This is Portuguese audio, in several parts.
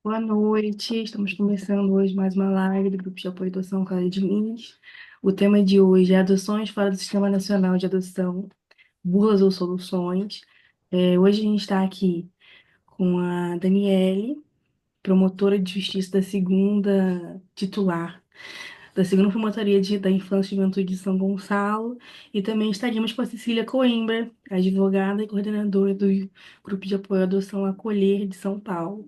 Boa noite, estamos começando hoje mais uma live do Grupo de Apoio à Adoção Clara de Lins. O tema de hoje é adoções fora do Sistema Nacional de Adoção, burlas ou soluções. Hoje a gente está aqui com a Daniele, promotora de justiça da segunda titular da segunda Promotoria da Infância e Juventude de São Gonçalo, e também estaríamos com a Cecília Coimbra, advogada e coordenadora do Grupo de Apoio à Adoção Acolher de São Paulo.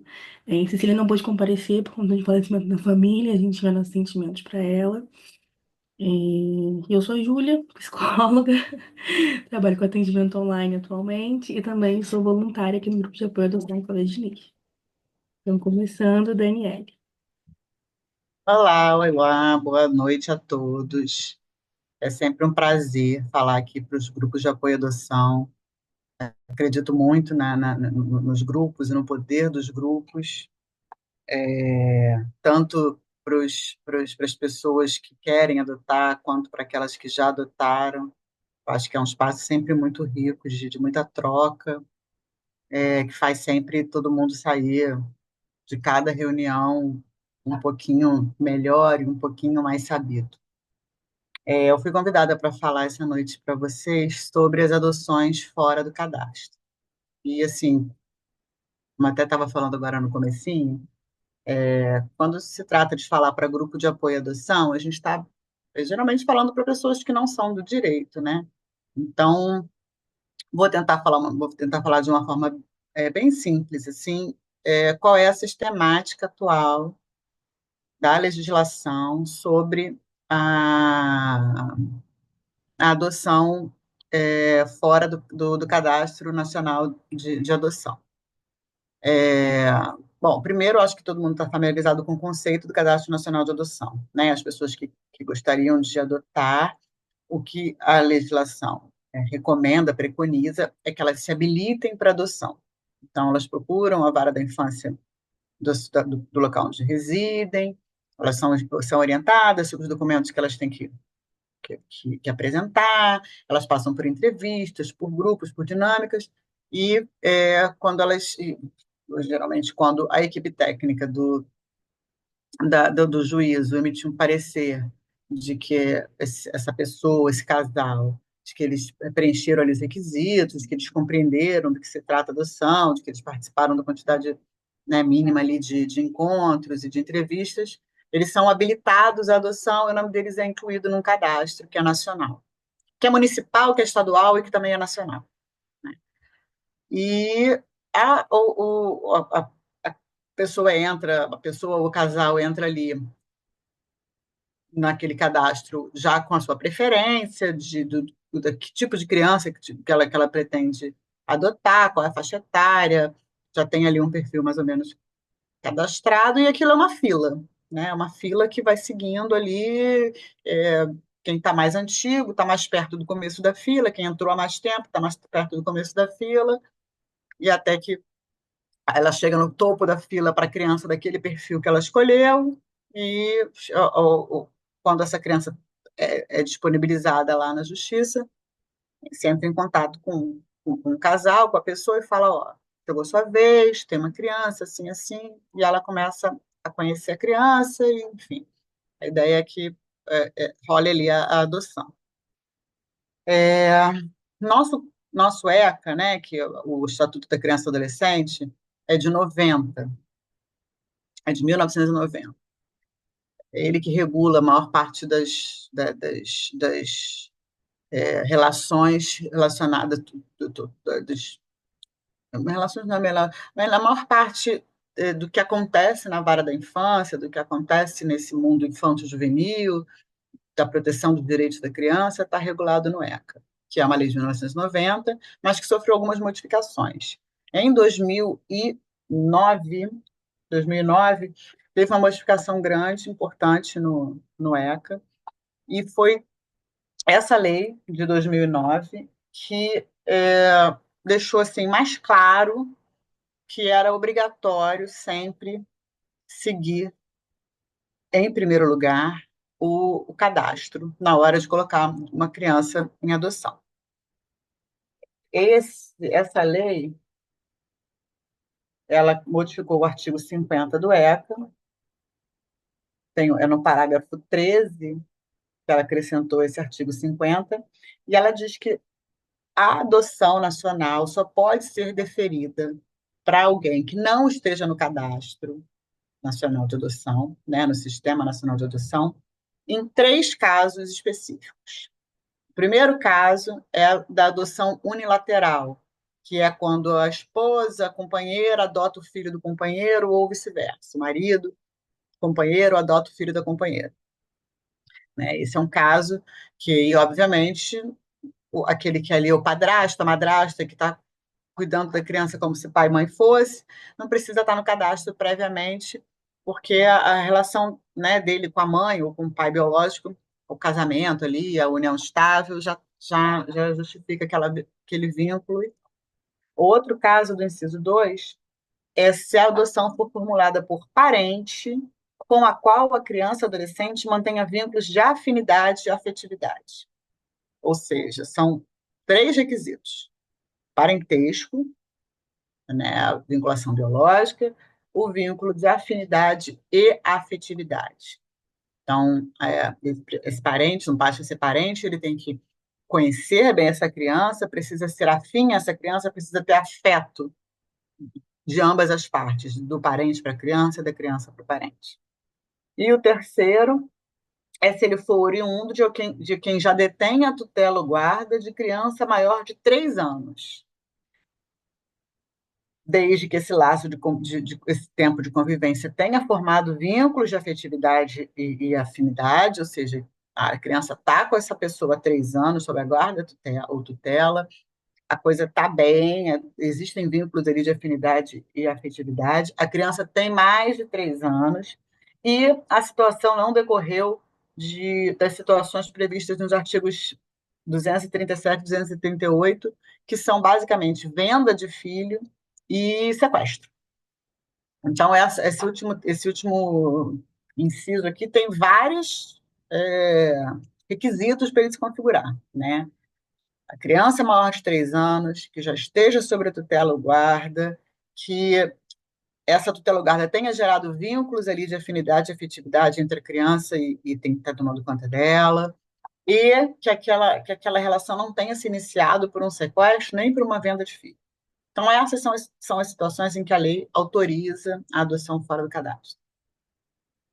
Cecília não pôde comparecer por conta de falecimento da família, a gente tiver nossos sentimentos para ela. Eu sou a Júlia, psicóloga, trabalho com atendimento online atualmente e também sou voluntária aqui no Grupo de Apoio à Adoção Colégio de Lis. Estamos começando, Daniele. Olá, olá, boa noite a todos. É sempre um prazer falar aqui para os grupos de apoio à adoção. Acredito muito nos grupos e no poder dos grupos, tanto para as pessoas que querem adotar, quanto para aquelas que já adotaram. Acho que é um espaço sempre muito rico, de muita troca, que faz sempre todo mundo sair de cada reunião um pouquinho melhor e um pouquinho mais sabido. Eu fui convidada para falar essa noite para vocês sobre as adoções fora do cadastro. E assim, como até estava falando agora no comecinho, quando se trata de falar para grupo de apoio à adoção, a gente está geralmente falando para pessoas que não são do direito, né? Então, vou tentar falar de uma forma bem simples, assim, qual é a sistemática atual da legislação sobre a a adoção fora do Cadastro Nacional de Adoção. É, Bom, primeiro, acho que todo mundo está familiarizado com o conceito do Cadastro Nacional de Adoção, né? As pessoas que gostariam de adotar, o que a legislação recomenda, preconiza, é que elas se habilitem para adoção. Então, elas procuram a vara da infância do local onde residem, elas são orientadas sobre os documentos que elas têm que apresentar, elas passam por entrevistas, por grupos, por dinâmicas, e geralmente, quando a equipe técnica do juízo emitir um parecer de que essa pessoa, esse casal, de que eles preencheram ali os requisitos, que eles compreenderam do que se trata a adoção, de que eles participaram da quantidade, né, mínima ali de encontros e de entrevistas, eles são habilitados à adoção e o nome deles é incluído num cadastro que é nacional, que é municipal, que é estadual e que também é nacional, né? E a pessoa entra, a pessoa, o casal entra ali naquele cadastro já com a sua preferência de que tipo de criança que ela pretende adotar, qual é a faixa etária, já tem ali um perfil mais ou menos cadastrado, e aquilo é uma fila, né? É uma fila que vai seguindo ali, é, quem está mais antigo está mais perto do começo da fila, quem entrou há mais tempo está mais perto do começo da fila, e até que ela chega no topo da fila para a criança daquele perfil que ela escolheu, e quando essa criança é disponibilizada lá na justiça, você entra em contato com o casal, com a pessoa e fala, ó, chegou sua vez, tem uma criança, assim, assim, e ela começa a conhecer a criança, e, enfim, a ideia é que role ali a adoção. É, nosso ECA, né, que é o Estatuto da Criança e do Adolescente, é de 90, é de 1990. É ele que regula a maior parte das relações relacionadas, das relações não é melhor, mas a maior parte do que acontece na vara da infância, do que acontece nesse mundo infanto-juvenil, da proteção dos direitos da criança, está regulado no ECA, que é uma lei de 1990, mas que sofreu algumas modificações. Em 2009 teve uma modificação grande, importante no ECA, e foi essa lei de 2009 que deixou assim mais claro que era obrigatório sempre seguir, em primeiro lugar, o cadastro na hora de colocar uma criança em adoção. Essa lei ela modificou o artigo 50 do ECA, é no parágrafo 13 que ela acrescentou esse artigo 50, e ela diz que a adoção nacional só pode ser deferida para alguém que não esteja no cadastro nacional de adoção, né, no Sistema Nacional de Adoção, em três casos específicos. O primeiro caso é da adoção unilateral, que é quando a esposa, a companheira, adota o filho do companheiro ou vice-versa. O marido, companheiro, adota o filho da companheira. Né? Esse é um caso que, obviamente, aquele que ali é o padrasto, a madrasta, que está cuidando da criança como se pai e mãe fosse, não precisa estar no cadastro previamente, porque a relação, né, dele com a mãe ou com o pai biológico, o casamento ali, a união estável, já justifica aquele vínculo. Outro caso do inciso 2 é se a adoção for formulada por parente com a qual a criança ou adolescente mantenha vínculos de afinidade e afetividade. Ou seja, são três requisitos: parentesco, né, a vinculação biológica, o vínculo de afinidade e afetividade. Então, esse parente, não basta ser parente, ele tem que conhecer bem essa criança, precisa ser afim a essa criança, precisa ter afeto de ambas as partes, do parente para a criança e da criança para o parente. E o terceiro é se ele for oriundo de quem já detém a tutela ou guarda de criança maior de 3 anos, desde que esse laço de esse tempo de convivência tenha formado vínculos de afetividade e afinidade, ou seja, a criança está com essa pessoa há 3 anos sob a guarda ou tutela, a coisa está bem, existem vínculos ali de afinidade e afetividade, a criança tem mais de 3 anos e a situação não decorreu das situações previstas nos artigos 237 e 238, que são basicamente venda de filho e sequestro. Então, esse último inciso aqui tem vários requisitos para ele se configurar, né? A criança maior de 3 anos, que já esteja sob a tutela ou guarda, que essa tutela ou guarda tenha gerado vínculos ali de afinidade e afetividade entre a criança e tem que estar tomando conta dela, e que aquela relação não tenha se iniciado por um sequestro nem por uma venda de filho. Então, essas são as situações em que a lei autoriza a adoção fora do cadastro.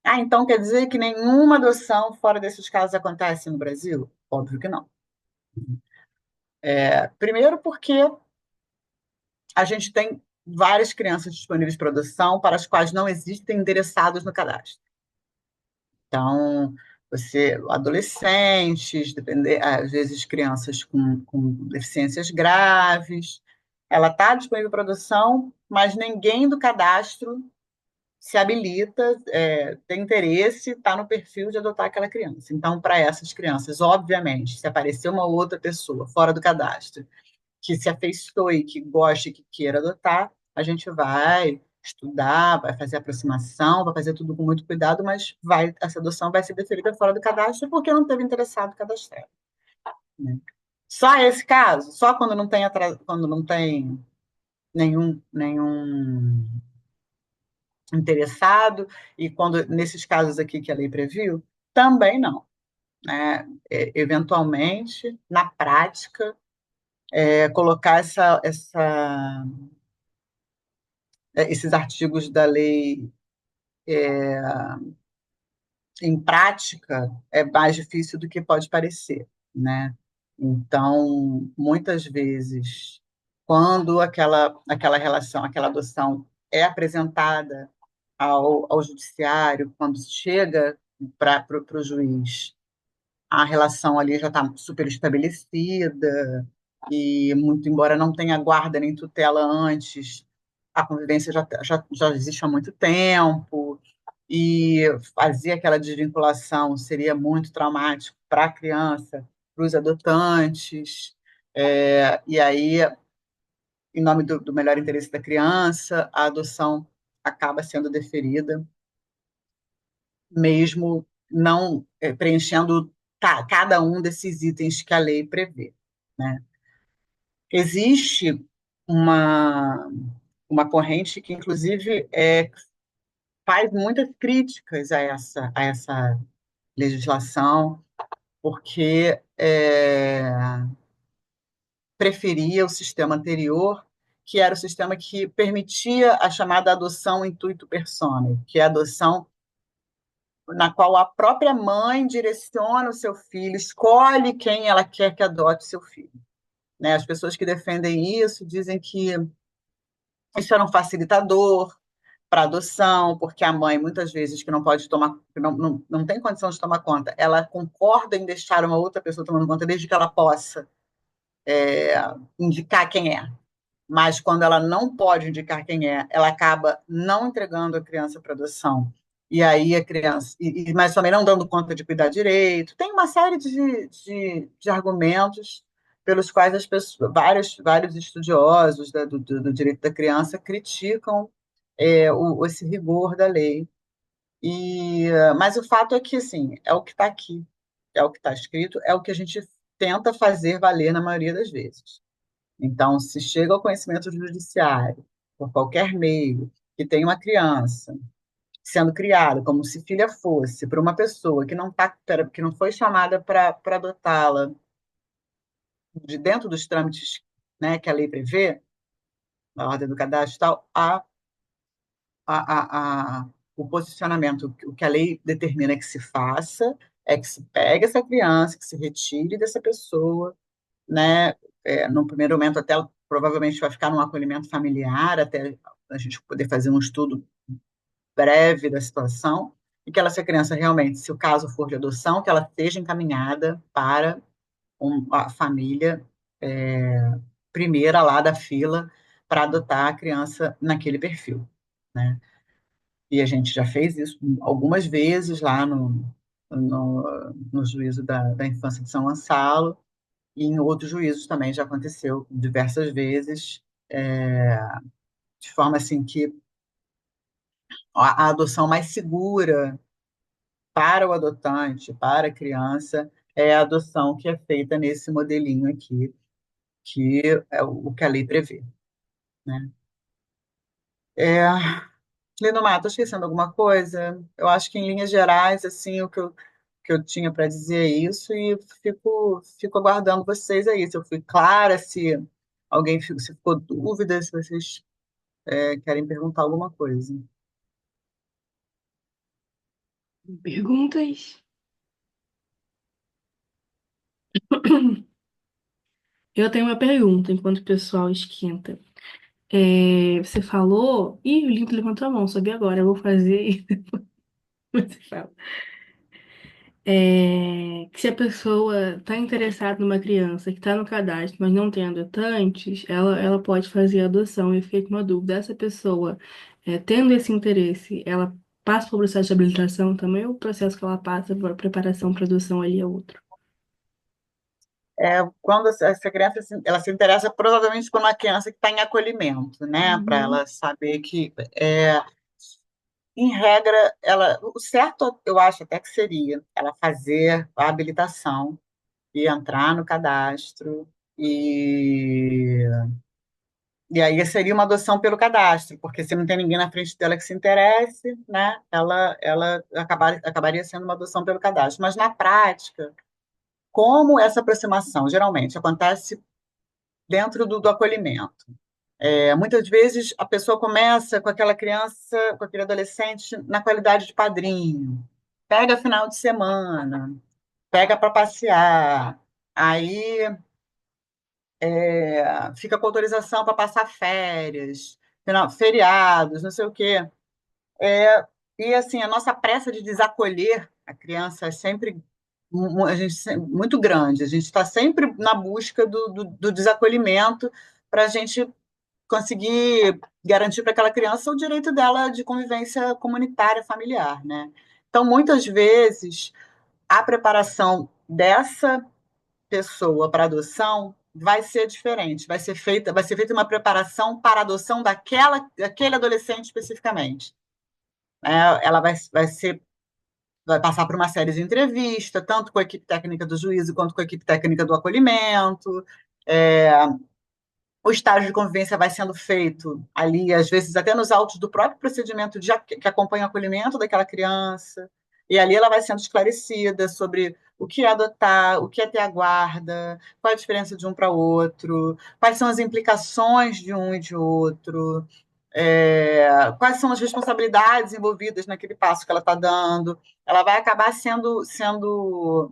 Ah, então quer dizer que nenhuma adoção fora desses casos acontece no Brasil? Óbvio que não. Primeiro porque a gente tem várias crianças disponíveis para adoção para as quais não existem endereçados no cadastro. Então, adolescentes, às vezes crianças com deficiências graves, ela está disponível para adoção, mas ninguém do cadastro se habilita, tem interesse, está no perfil de adotar aquela criança. Então, para essas crianças, obviamente, se aparecer uma outra pessoa fora do cadastro que se afeiçoe, que goste, que queira adotar, a gente vai estudar, vai fazer aproximação, vai fazer tudo com muito cuidado, mas essa adoção vai ser deferida fora do cadastro porque não teve interessado cadastrado. Né? Só esse caso, só quando não tem nenhum interessado e quando nesses casos aqui que a lei previu, também não. Né? Eventualmente, na prática, colocar esses artigos da lei em prática é mais difícil do que pode parecer, né? Então, muitas vezes, quando aquela relação, aquela adoção é apresentada ao judiciário, quando chega para o juiz, a relação ali já está super estabelecida, e muito embora não tenha guarda nem tutela antes, a convivência já existe há muito tempo, e fazer aquela desvinculação seria muito traumático para a criança, para os adotantes, e aí, em nome do melhor interesse da criança, a adoção acaba sendo deferida, mesmo não preenchendo cada um desses itens que a lei prevê. Né? Existe uma uma corrente que, inclusive, faz muitas críticas a essa legislação, porque preferia o sistema anterior, que era o sistema que permitia a chamada adoção intuito personae, que é a adoção na qual a própria mãe direciona o seu filho, escolhe quem ela quer que adote seu filho. Né? As pessoas que defendem isso dizem que isso era um facilitador para adoção, porque a mãe, muitas vezes, que não pode tomar, que não tem condição de tomar conta, ela concorda em deixar uma outra pessoa tomando conta, desde que ela possa indicar quem é. Mas quando ela não pode indicar quem é, ela acaba não entregando a criança para adoção. E aí a criança, mas também não dando conta de cuidar direito. Tem uma série de argumentos pelos quais as pessoas, vários estudiosos do direito da criança criticam esse rigor da lei. Mas o fato é que, assim, é o que está aqui, é o que está escrito, é o que a gente tenta fazer valer na maioria das vezes. Então, se chega ao conhecimento judiciário, por qualquer meio, que tem uma criança sendo criada como se filha fosse por uma pessoa que não foi chamada para adotá-la de dentro dos trâmites, né, que a lei prevê, na ordem do cadastro e tal, o posicionamento, o que a lei determina que se faça é que se pegue essa criança, que se retire dessa pessoa, né? No primeiro momento, até provavelmente vai ficar num acolhimento familiar, até a gente poder fazer um estudo breve da situação, e que essa criança realmente, se o caso for de adoção, que ela seja encaminhada para a família primeira lá da fila para adotar a criança naquele perfil, né? E a gente já fez isso algumas vezes lá no juízo da infância de São Gonçalo, e em outros juízos também já aconteceu diversas vezes, de forma assim que a adoção mais segura para o adotante, para a criança, é a adoção que é feita nesse modelinho aqui, que é o que a lei prevê, né? É, Lindomar, estou esquecendo alguma coisa? Eu acho que, em linhas gerais, assim, que eu tinha para dizer é isso, e fico aguardando vocês aí. Se eu fui clara, se ficou dúvida, se vocês querem perguntar alguma coisa. Perguntas? Eu tenho uma pergunta enquanto o pessoal esquenta. Você falou. Ih, o Lito levantou a mão, soube agora. Eu vou fazer. Você fala. Que se a pessoa está interessada numa criança que está no cadastro, mas não tem adotantes, ela pode fazer a adoção. Eu fiquei com uma dúvida. Essa pessoa, tendo esse interesse, ela passa por processo de habilitação também, ou o processo que ela passa para preparação para adoção ali é outro? Quando essa criança ela se interessa provavelmente por uma criança que está em acolhimento, né? Para Uhum. ela saber que, em regra, o certo eu acho até que seria ela fazer a habilitação e entrar no cadastro e e aí seria uma adoção pelo cadastro, porque se não tem ninguém na frente dela que se interesse, né? Ela acabaria sendo uma adoção pelo cadastro. Mas na prática, como essa aproximação geralmente acontece dentro do acolhimento. Muitas vezes a pessoa começa com aquela criança, com aquele adolescente na qualidade de padrinho, pega final de semana, pega para passear, aí fica com autorização para passar férias, feriados, não sei o quê. E assim, a nossa pressa de desacolher a criança é sempre muito grande. A gente está sempre na busca do desacolhimento para a gente conseguir garantir para aquela criança o direito dela de convivência comunitária, familiar, né? Então, muitas vezes, a preparação dessa pessoa para adoção vai ser diferente, vai ser feita uma preparação para a adoção daquele adolescente especificamente. Ela vai passar por uma série de entrevistas, tanto com a equipe técnica do juízo quanto com a equipe técnica do acolhimento, é, o estágio de convivência vai sendo feito ali, às vezes até nos autos do próprio procedimento que acompanha o acolhimento daquela criança, e ali ela vai sendo esclarecida sobre o que é adotar, o que é ter a guarda, qual a diferença de um para outro, quais são as implicações de um e de outro, quais são as responsabilidades envolvidas naquele passo que ela está dando. Ela vai acabar sendo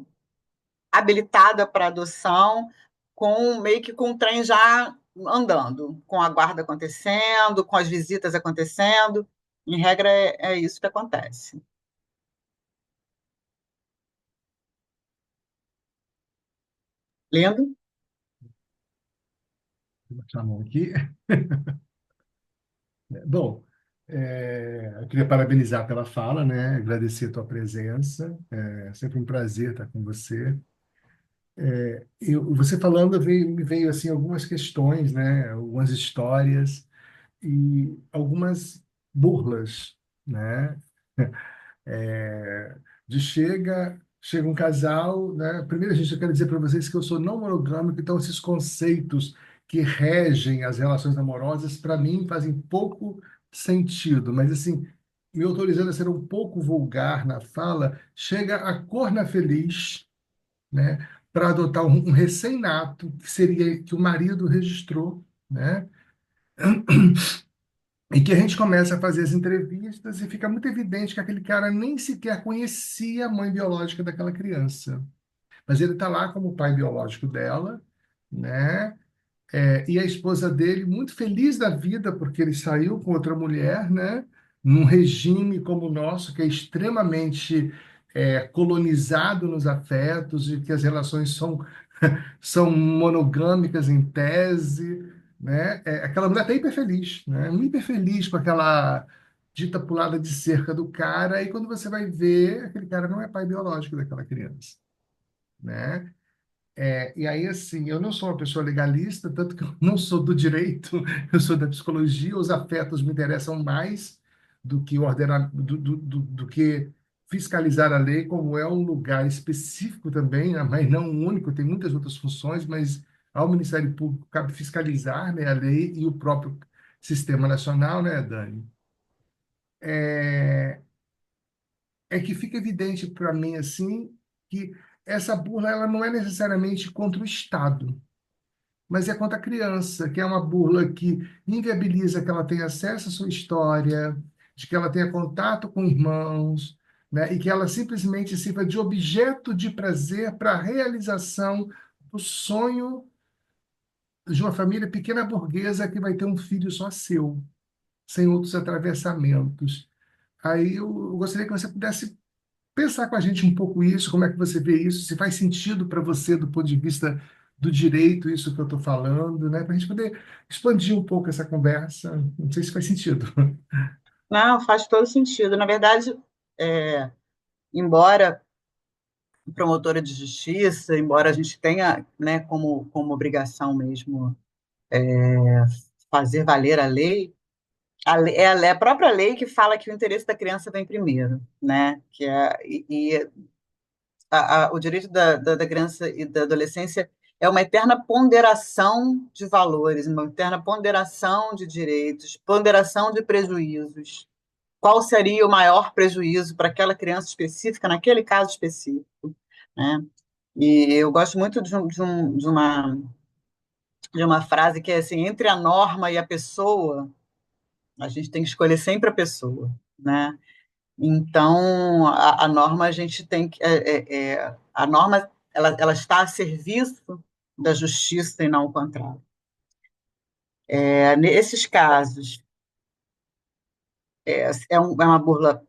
habilitada para adoção com meio que com o trem já andando, com a guarda acontecendo, com as visitas acontecendo. Em regra, é isso que acontece. Lindo? Vou botar a mão aqui. Bom, eu queria parabenizar pela fala, né? Agradecer a tua presença. É sempre um prazer estar com você. Você falando me veio assim algumas questões, né? Algumas histórias e algumas burlas, né? É, chega um casal, né? Primeiro, gente, eu quero dizer para vocês que eu sou não monogâmico, então esses conceitos que regem as relações amorosas, para mim, fazem pouco sentido. Mas, assim, me autorizando a ser um pouco vulgar na fala, chega a corna feliz, né? Para adotar um recém-nato, que seria que o marido registrou, né? E que a gente começa a fazer as entrevistas e fica muito evidente que aquele cara nem sequer conhecia a mãe biológica daquela criança. Mas ele está lá como pai biológico dela, né? E a esposa dele, muito feliz da vida, porque ele saiu com outra mulher, né? Num regime como o nosso, que é extremamente colonizado nos afetos, e que as relações são monogâmicas em tese, né? Aquela mulher está hiper feliz, né? Hiper feliz com aquela dita pulada de cerca do cara, e quando você vai ver, aquele cara não é pai biológico daquela criança, né? E aí, assim, eu não sou uma pessoa legalista, tanto que eu não sou do direito, eu sou da psicologia, os afetos me interessam mais do que ordenar, do que fiscalizar a lei, como é um lugar específico também, né, mas não o único, tem muitas outras funções, mas ao Ministério Público cabe fiscalizar, né, a lei e o próprio sistema nacional, né, Dani? É, é que fica evidente para mim, assim, que essa burla ela não é necessariamente contra o Estado, mas é contra a criança, que é uma burla que inviabiliza que ela tenha acesso à sua história, de que ela tenha contato com irmãos, né? E que ela simplesmente sirva de objeto de prazer para a realização do sonho de uma família pequena burguesa que vai ter um filho só seu, sem outros atravessamentos. Aí eu gostaria que você pudesse pensar com a gente um pouco isso, como é que você vê isso, se faz sentido para você do ponto de vista do direito, isso que eu estou falando, né? Para a gente poder expandir um pouco essa conversa. Não sei se faz sentido. Não, faz todo sentido. Na verdade, é, embora promotora de justiça, embora a gente tenha, né, como obrigação mesmo fazer valer a lei, é a própria lei que fala que o interesse da criança vem primeiro, né? O direito da criança e da adolescência é uma eterna ponderação de valores, uma eterna ponderação de direitos, ponderação de prejuízos. Qual seria o maior prejuízo para aquela criança específica, naquele caso específico, né? E eu gosto muito de uma frase que é assim, entre a norma e a pessoa, a gente tem que escolher sempre a pessoa, né? Então, a norma a gente tem que. A norma ela está a serviço da justiça e não o contrário. Nesses casos, é uma burla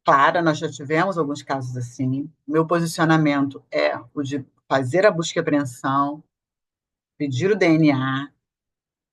clara, nós já tivemos alguns casos assim. Meu posicionamento é o de fazer a busca e apreensão, pedir o DNA,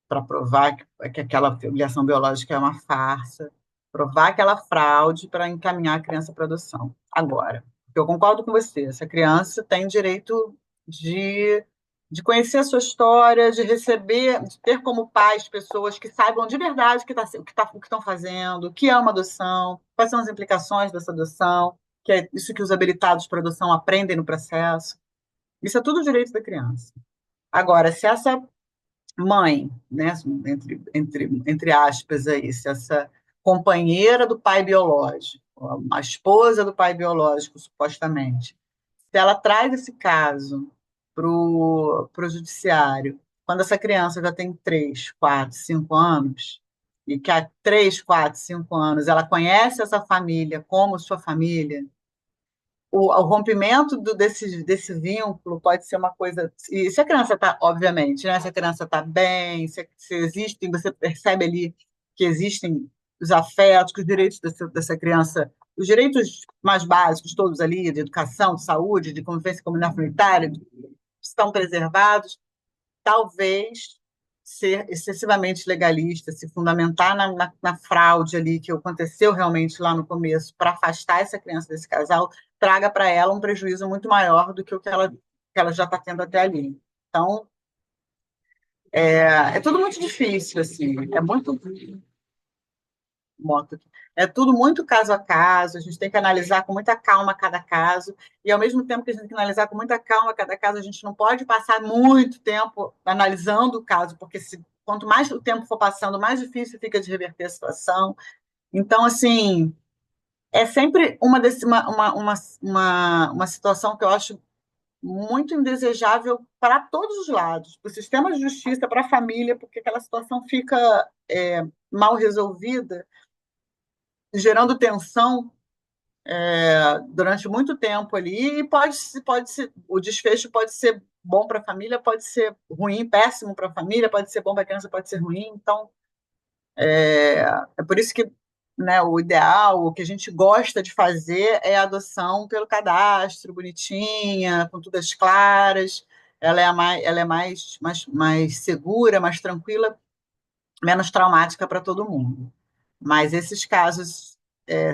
para provar que aquela filiação biológica é uma farsa, provar aquela fraude para encaminhar a criança para adoção. Agora, eu concordo com você, essa criança tem direito de, de conhecer a sua história, de receber, de ter como pais pessoas que saibam de verdade o que estão fazendo, o que é uma adoção, quais são as implicações dessa adoção, que é isso que os habilitados para adoção aprendem no processo. Isso é tudo direito da criança. Agora, se essa mãe, né, entre aspas, aí, se essa companheira do pai biológico, a esposa do pai biológico, supostamente, se ela traz esse caso para o judiciário, quando essa criança já tem 3, 4, 5 anos, e que há 3, 4, 5 anos ela conhece essa família como sua família, o rompimento desse vínculo pode ser uma coisa. E se a criança está, obviamente, né, se a criança está bem, se existem, você percebe ali que existem os afetos, que os direitos dessa criança, os direitos mais básicos, todos ali, de educação, de saúde, de convivência comunitária, estão preservados, talvez ser excessivamente legalista, se fundamentar na fraude ali que aconteceu realmente lá no começo, para afastar essa criança desse casal, traga para ela um prejuízo muito maior do que o que ela já está tendo até ali. Então, é tudo muito difícil, assim, é muito moto. É tudo muito caso a caso, a gente tem que analisar com muita calma cada caso, e ao mesmo tempo que a gente tem que analisar com muita calma cada caso, a gente não pode passar muito tempo analisando o caso, porque quanto mais o tempo for passando, mais difícil fica de reverter a situação. Então, assim, é sempre uma situação que eu acho muito indesejável para todos os lados, para o sistema de justiça, para a família, porque aquela situação fica mal resolvida, gerando tensão durante muito tempo ali, e pode ser, o desfecho pode ser bom para a família, pode ser ruim, péssimo para a família, pode ser bom para a criança, pode ser ruim. Então, é por isso que, né, o ideal, o que a gente gosta de fazer é a adoção pelo cadastro, bonitinha, com todas claras. Ela é mais segura, mais tranquila, menos traumática para todo mundo. Mas esses casos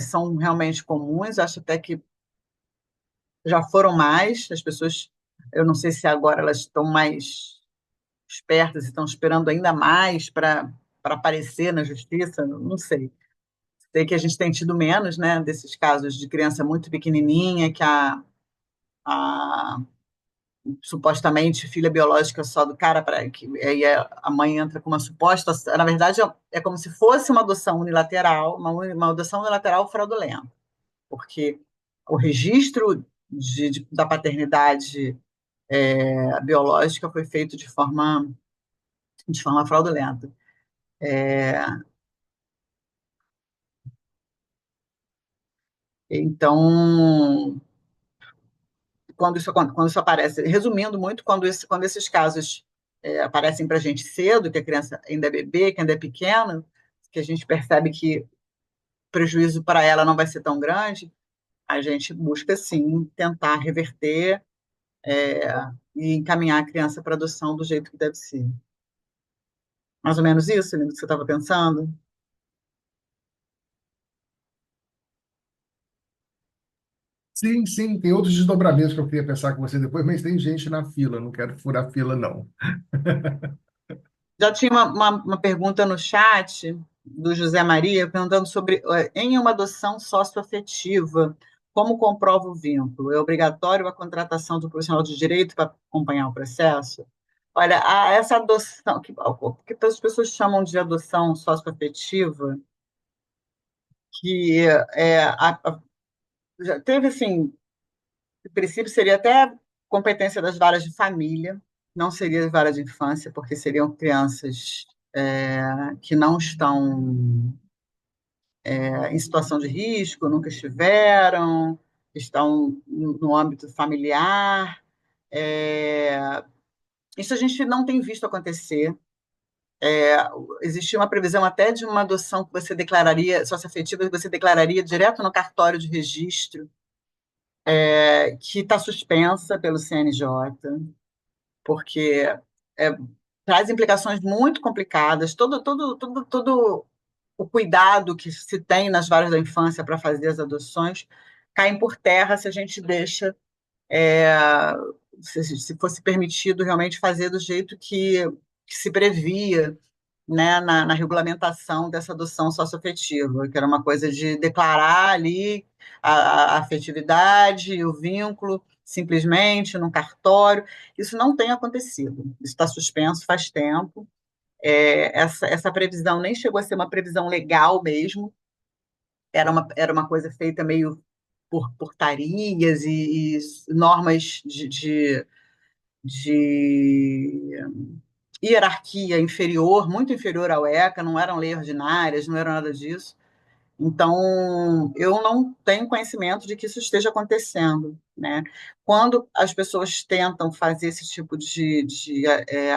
são realmente comuns, acho até que já foram mais, as pessoas, eu não sei se agora elas estão mais espertas e estão esperando ainda mais para aparecer na justiça, não sei. Sei que a gente tem tido menos, né, desses casos de criança muito pequenininha, que a supostamente filha biológica só do cara, que aí a mãe entra com uma suposta, na verdade é como se fosse uma adoção unilateral, uma adoção unilateral fraudulenta, porque o registro da paternidade biológica foi feito de forma fraudulenta. Então, quando isso aparece, resumindo muito, quando esses casos aparecem para a gente cedo, que a criança ainda é bebê, que ainda é pequena, que a gente percebe que o prejuízo para ela não vai ser tão grande, a gente busca, sim, tentar reverter e encaminhar a criança para adoção do jeito que deve ser. Mais ou menos isso, Lino, que você estava pensando? Sim, sim, tem outros desdobramentos que eu queria pensar com você depois, mas tem gente na fila, não quero furar fila, não. Já tinha uma pergunta no chat do José Maria perguntando sobre em uma adoção socioafetiva, como comprova o vínculo? É obrigatório a contratação do profissional de direito para acompanhar o processo? Olha, essa adoção, que as pessoas chamam de adoção socioafetiva, que já teve, assim, em princípio seria até competência das varas de família, não seria vara de infância, porque seriam crianças que não estão em situação de risco, nunca estiveram, estão no âmbito familiar. É, isso a gente não tem visto acontecer. Existia uma previsão até de uma adoção que você declararia, socioafetiva, que você declararia direto no cartório de registro, que está suspensa pelo CNJ, porque é, traz implicações muito complicadas. Todo o cuidado que se tem nas varas da infância para fazer as adoções caem por terra se a gente deixa, é, se fosse permitido realmente fazer do jeito que se previa, né, na regulamentação dessa adoção socioafetiva, que era uma coisa de declarar ali a afetividade, o vínculo, simplesmente num cartório. Isso não tem acontecido. Isso está suspenso faz tempo. Essa previsão nem chegou a ser uma previsão legal mesmo, era uma coisa feita meio por portarias e normas de hierarquia inferior, muito inferior ao ECA, não eram leis ordinárias, não era nada disso. Então, eu não tenho conhecimento de que isso esteja acontecendo, né? Quando as pessoas tentam fazer esse tipo de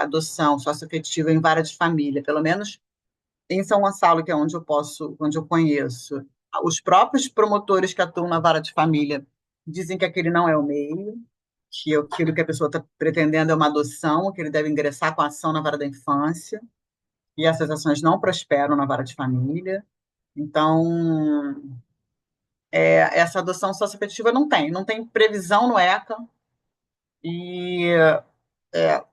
adoção socioafetiva em vara de família, pelo menos em São Gonçalo, que é onde eu conheço, os próprios promotores que atuam na vara de família dizem que aquele não é o meio, que aquilo que a pessoa está pretendendo é uma adoção, que ele deve ingressar com a ação na vara da infância, e essas ações não prosperam na vara de família. Então, essa adoção socioafetiva não tem previsão no ECA, e é,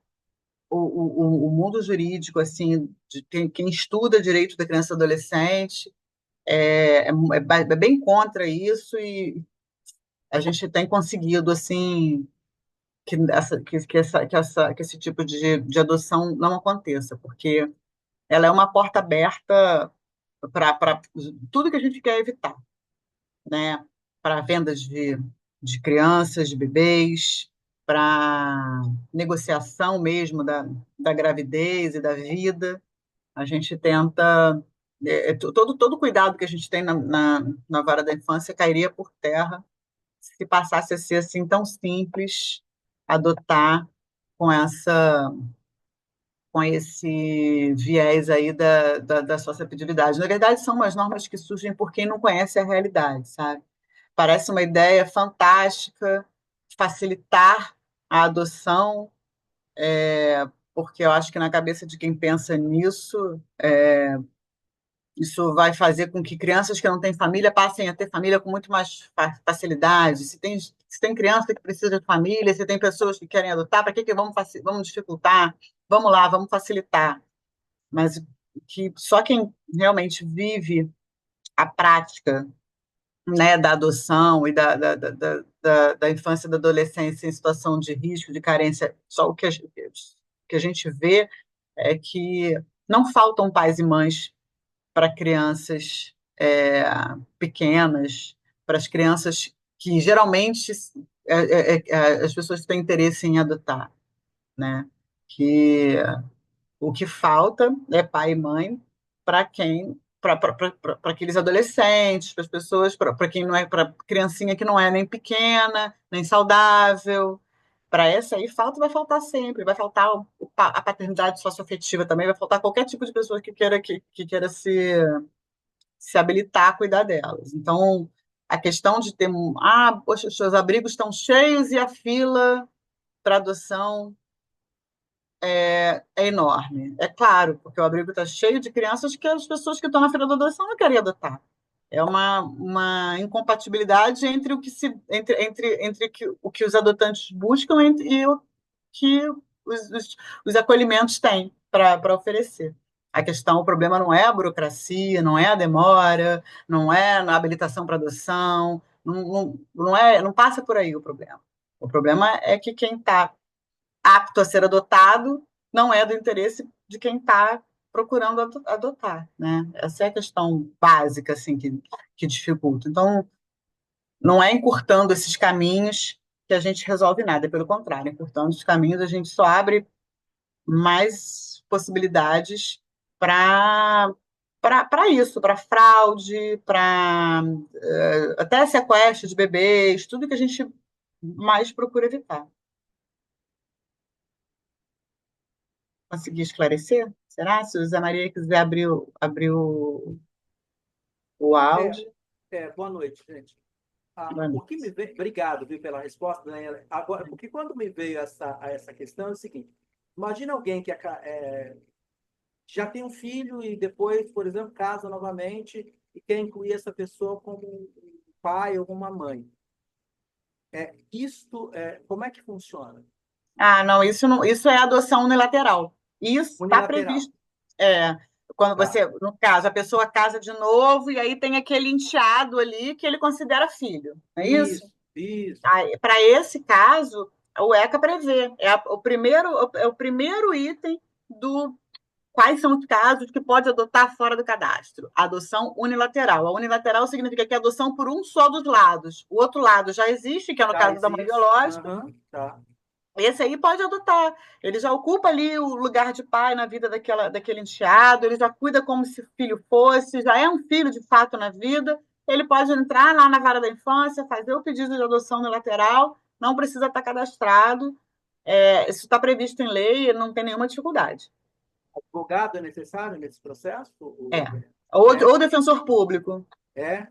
o mundo jurídico, assim, quem estuda direito da criança e adolescente, é bem contra isso, e a gente tem conseguido, assim, que esse tipo de adoção não aconteça, porque ela é uma porta aberta para tudo que a gente quer evitar, né? Para vendas de crianças, de bebês, para negociação mesmo da gravidez e da vida. A gente tenta. Todo cuidado que a gente tem na vara da infância cairia por terra se passasse a ser assim tão simples adotar com com esse viés aí da sociabilidade. Na verdade, são umas normas que surgem por quem não conhece a realidade, sabe? Parece uma ideia fantástica, facilitar a adoção, porque eu acho que na cabeça de quem pensa nisso, isso vai fazer com que crianças que não têm família passem a ter família com muito mais facilidade. Se tem criança que precisa de família, se tem pessoas que querem adotar, para que vamos dificultar? Vamos lá, vamos facilitar. Mas que só quem realmente vive a prática, né, da adoção e da infância e da adolescência em situação de risco, de carência, só o que a gente vê é que não faltam pais e mães para crianças pequenas, para as crianças que geralmente as pessoas têm interesse em adotar, né? Que o que falta é pai e mãe para quem, para aqueles adolescentes, para as pessoas, para quem não é, para criancinha que não é nem pequena, nem saudável. Para essa aí falta, vai faltar sempre, vai faltar a paternidade socioafetiva também, vai faltar qualquer tipo de pessoa que queira se habilitar a cuidar delas. Então, a questão de ter, poxa, os seus abrigos estão cheios e a fila para adoção é enorme. É claro, porque o abrigo está cheio de crianças que as pessoas que estão na fila da adoção não querem adotar. É uma incompatibilidade entre o que os adotantes buscam e o que os acolhimentos têm para oferecer. O problema não é a burocracia, não é a demora, não é a habilitação para adoção, não passa por aí o problema. O problema é que quem está apto a ser adotado não é do interesse de quem está procurando adotar, né? Essa é a questão básica, assim, que dificulta. Então, não é encurtando esses caminhos que a gente resolve nada, pelo contrário, encurtando os caminhos, a gente só abre mais possibilidades para isso, para fraude, para até sequestro de bebês, tudo que a gente mais procura evitar. Consegui esclarecer? Será? Se o Zé Maria quiser abrir o É, áudio. boa noite, gente. Boa O que noite. me veio, obrigado, viu, pela resposta, Daniela. Agora, porque quando me veio essa questão é o seguinte: imagina alguém que já tem um filho e depois, por exemplo, casa novamente e quer incluir essa pessoa como um pai ou uma mãe. Como é que funciona? Não, isso é adoção unilateral. Isso está Unilateral. previsto. É, quando Tá. no caso, a pessoa casa de novo e aí tem aquele enteado ali que ele considera filho, não é isso? Isso. Isso. Para esse caso, o ECA prevê, é o primeiro item do quais são os casos que pode adotar fora do cadastro. Adoção unilateral. A unilateral significa que é adoção por um só dos lados. O outro lado já existe, que é no Já caso da mãe existe. biológica. Aham, tá. Esse aí pode adotar. Ele já ocupa ali o lugar de pai na vida daquele enteado, ele já cuida como se filho fosse, já é um filho de fato na vida. Ele pode entrar lá na vara da infância, fazer o pedido de adoção unilateral, não precisa estar cadastrado. Isso está previsto em lei e não tem nenhuma dificuldade. Advogado é necessário nesse processo? É. Ou É? defensor público. É?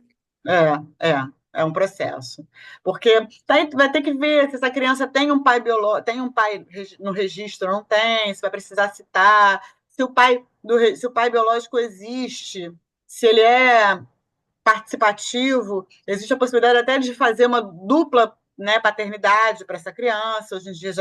É um processo. Porque vai ter que ver se essa criança tem um pai biológico, tem um pai no registro, não tem, se vai precisar citar, se o pai biológico existe, se ele é participativo, existe a possibilidade até de fazer uma dupla, né, paternidade para essa criança. Hoje em dia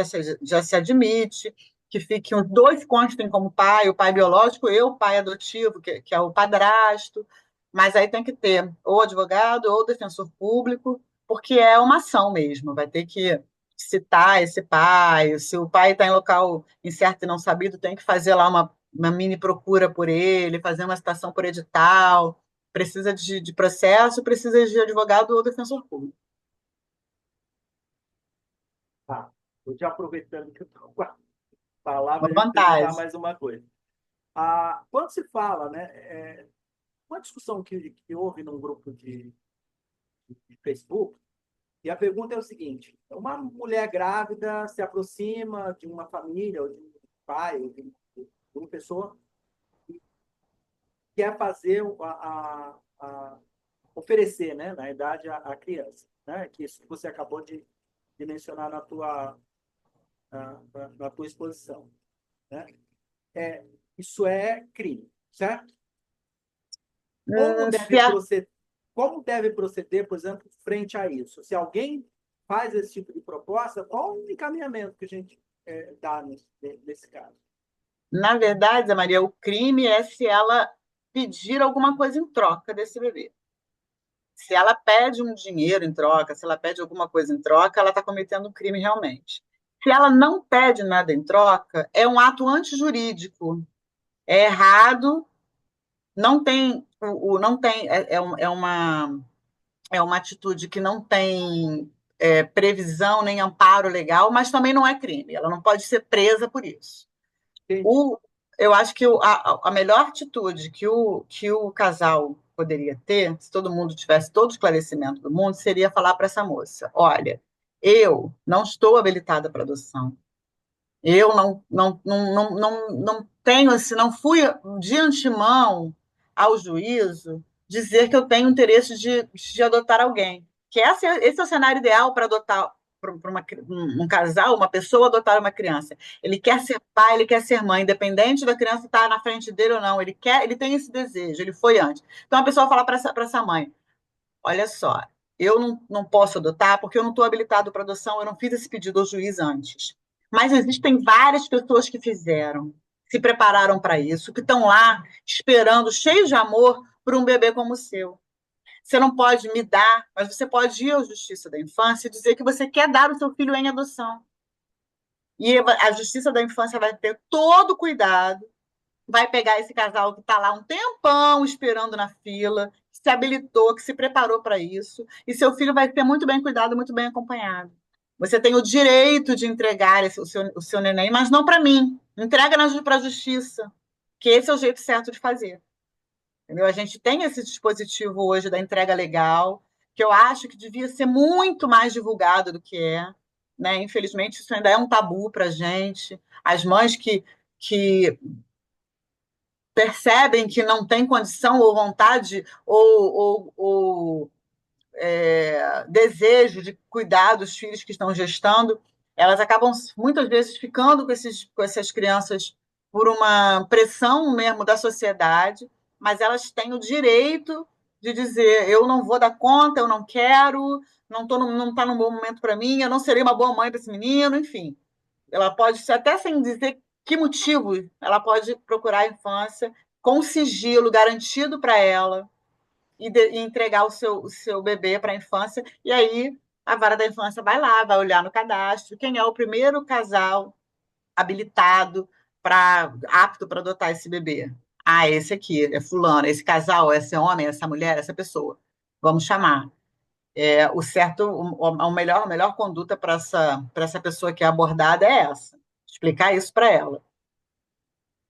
já se admite que fiquem os dois constem como pai, o pai biológico e o pai adotivo, que é o padrasto, mas aí tem que ter ou advogado ou defensor público, porque é uma ação mesmo, vai ter que citar esse pai, se o pai está em local incerto e não sabido, tem que fazer lá uma mini procura por ele, fazer uma citação por edital, precisa de processo, precisa de advogado ou defensor público. Tá. Vou já aproveitando que eu estou com a palavra, Uma eu vou perguntar vantagem. mais uma coisa. Quando se fala, né, uma discussão que houve num grupo de Facebook, e a pergunta é o seguinte: uma mulher grávida se aproxima de uma família, ou de um pai, ou de uma pessoa, que quer fazer oferecer, né, na idade, a criança, né, que isso que você acabou de mencionar na tua exposição, né? Isso é crime, certo? Como Se deve a, proceder, como deve proceder, por exemplo, frente a isso? Se alguém faz esse tipo de proposta, qual o encaminhamento que a gente dá nesse caso? Na verdade, Zé Maria, o crime é se ela pedir alguma coisa em troca desse bebê. Se ela pede um dinheiro em troca, se ela pede alguma coisa em troca, ela está cometendo um crime realmente. Se ela não pede nada em troca, é um ato antijurídico. É errado, não tem, não tem, é uma atitude que não tem previsão nem amparo legal, mas também não é crime. Ela não pode ser presa por isso. Entendi. Eu acho que a melhor atitude que o casal poderia ter, se todo mundo tivesse todo o esclarecimento do mundo, seria falar para essa moça: olha, eu não estou habilitada para adoção. Eu não tenho, assim, não fui de antemão ao juízo dizer que eu tenho interesse de adotar alguém. Que esse é o cenário ideal para adotar para um casal, uma pessoa adotar uma criança. Ele quer ser pai, ele quer ser mãe, independente da criança estar na frente dele ou não. Ele tem esse desejo, ele foi antes. Então a pessoa fala para essa mãe: olha só, eu não posso adotar porque eu não estou habilitado para adoção, eu não fiz esse pedido ao juiz antes. Mas existem várias pessoas que fizeram, se prepararam para isso, que estão lá esperando, cheios de amor, por um bebê como o seu. Você não pode me dar, mas você pode ir à Justiça da Infância e dizer que você quer dar o seu filho em adoção. E a Justiça da Infância vai ter todo o cuidado, vai pegar esse casal que está lá um tempão esperando na fila, que se habilitou, que se preparou para isso, e seu filho vai ter muito bem cuidado, muito bem acompanhado. Você tem o direito de entregar o seu neném, mas não para mim. Entrega para a justiça, que esse é o jeito certo de fazer. Entendeu? A gente tem esse dispositivo hoje da entrega legal, que eu acho que devia ser muito mais divulgado do que é. Né? Infelizmente, isso ainda é um tabu para a gente. As mães que percebem que não tem condição ou vontade ou desejo de cuidar dos filhos que estão gestando, elas acabam muitas vezes ficando com essas crianças por uma pressão mesmo da sociedade, mas elas têm o direito de dizer: eu não vou dar conta, eu não quero, não está num bom momento para mim, eu não serei uma boa mãe para esse menino, enfim. Ela pode, até sem dizer que motivo, ela pode procurar a infância com sigilo garantido para ela e entregar o seu bebê para a infância. E aí A vara da infância vai lá, vai olhar no cadastro quem é o primeiro casal habilitado apto para adotar esse bebê. Ah, esse aqui, é fulano, esse casal, esse homem, essa mulher, essa pessoa. Vamos chamar. O certo, a melhor conduta para essa pessoa que é abordada é essa. Explicar isso para ela. É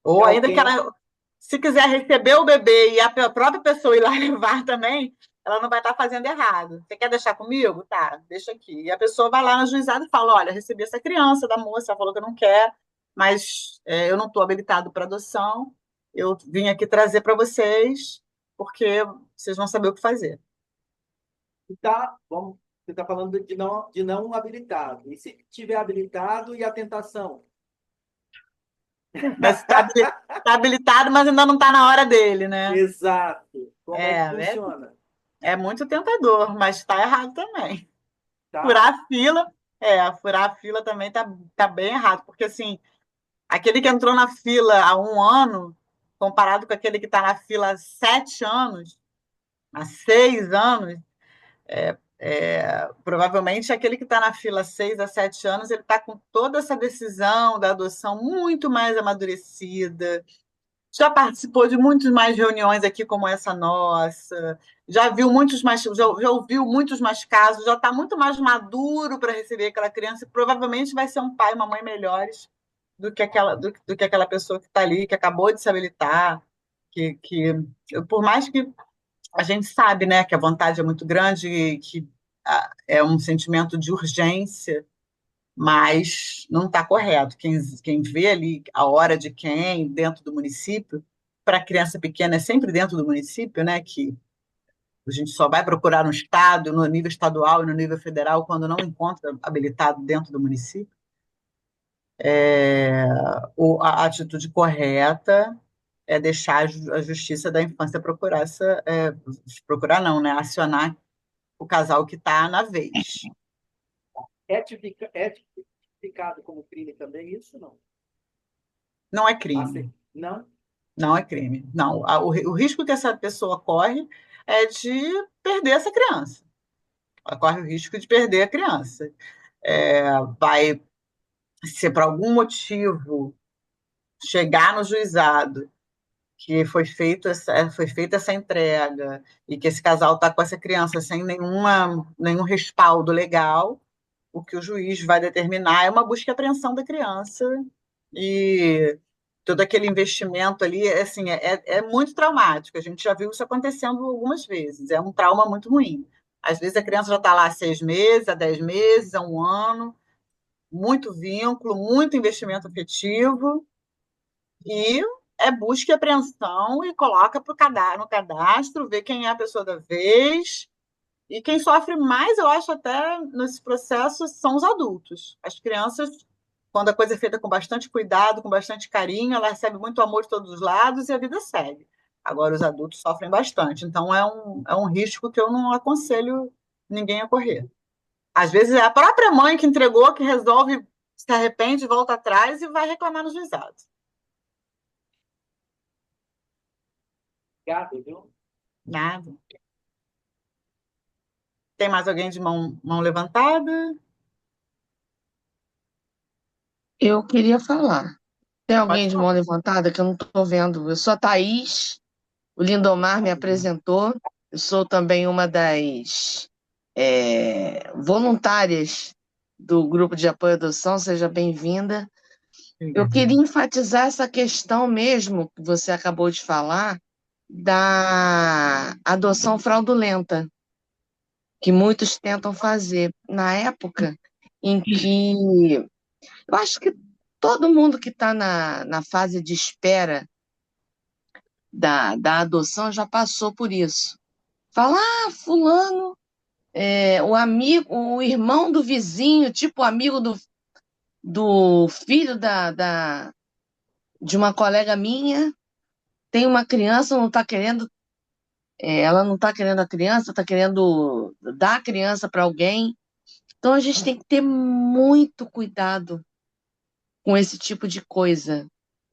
Ou ainda que alguém, ela, se quiser receber o bebê e a própria pessoa ir lá levar também, ela não vai estar fazendo errado. Você quer deixar comigo? Tá, deixa aqui. E a pessoa vai lá no juizado e fala: olha, recebi essa criança da moça, ela falou que não quer, mas eu não estou habilitado para adoção. Eu vim aqui trazer para vocês, porque vocês vão saber o que fazer. você está falando de não habilitado. E se tiver habilitado e a tentação? Mas está habilitado, mas ainda não está na hora dele, né? Exato. Como é que É, funciona? é muito tentador, mas está errado também. Tá? Furar a fila, furar a fila também tá bem errado, porque assim, aquele que entrou na fila há 1 ano, comparado com aquele que está na fila há 7 anos, há 6 anos, provavelmente aquele que está na fila há 6 a 7 anos, ele está com toda essa decisão da adoção muito mais amadurecida, já participou de muitas mais reuniões aqui como essa nossa, já ouviu muitos mais casos, já está muito mais maduro para receber aquela criança e provavelmente vai ser um pai e uma mãe melhores do que aquela pessoa que está ali, que acabou de se habilitar, que por mais que a gente sabe, né, que a vontade é muito grande, que é um sentimento de urgência, mas não está correto. Quem vê ali a hora de quem dentro do município, para criança pequena é sempre dentro do município, né? Que a gente só vai procurar no estado, no nível estadual e no nível federal quando não encontra habilitado dentro do município. É, a atitude correta é deixar a Justiça da Infância procurar não, né? Acionar o casal que está na vez. É tipificado como crime também isso? Não. Não é crime. Não? Não é crime. Não. O risco que essa pessoa corre é de perder essa criança. Ela corre o risco de perder a criança. Vai, se por algum motivo chegar no juizado que foi feita essa entrega e que esse casal está com essa criança sem nenhum respaldo legal, o que o juiz vai determinar é uma busca e apreensão da criança e todo aquele investimento ali, assim, é muito traumático. A gente já viu isso acontecendo algumas vezes. É um trauma muito ruim. Às vezes a criança já está lá há 6 meses, há 10 meses, há 1 ano, muito vínculo, muito investimento afetivo, e busca e apreensão e coloca no cadastro, vê quem é a pessoa da vez. E quem sofre mais, eu acho, até nesse processo, são os adultos. As crianças, quando a coisa é feita com bastante cuidado, com bastante carinho, ela recebe muito amor de todos os lados e a vida segue. Agora, os adultos sofrem bastante. Então, é um risco que eu não aconselho ninguém a correr. Às vezes, é a própria mãe que entregou que resolve, se arrepende, volta atrás e vai reclamar no juizado. Obrigado, viu? Nada. Tem mais alguém de mão levantada? Eu queria falar. Tem Pode alguém de mão falar. levantada que eu não estou vendo? Eu sou a Thaís, o Lindomar me apresentou. Eu sou também uma das voluntárias do grupo de apoio à adoção. Seja bem-vinda. Eu queria enfatizar essa questão mesmo que você acabou de falar da adoção fraudulenta, que muitos tentam fazer. Na época em que eu acho que todo mundo que está na fase de espera da adoção já passou por isso. Fala, fulano, o amigo, o irmão do vizinho, tipo o amigo do filho de uma colega minha, tem uma criança, não está querendo, ela não está querendo a criança, está querendo dar a criança para alguém. Então a gente tem que ter muito cuidado com esse tipo de coisa.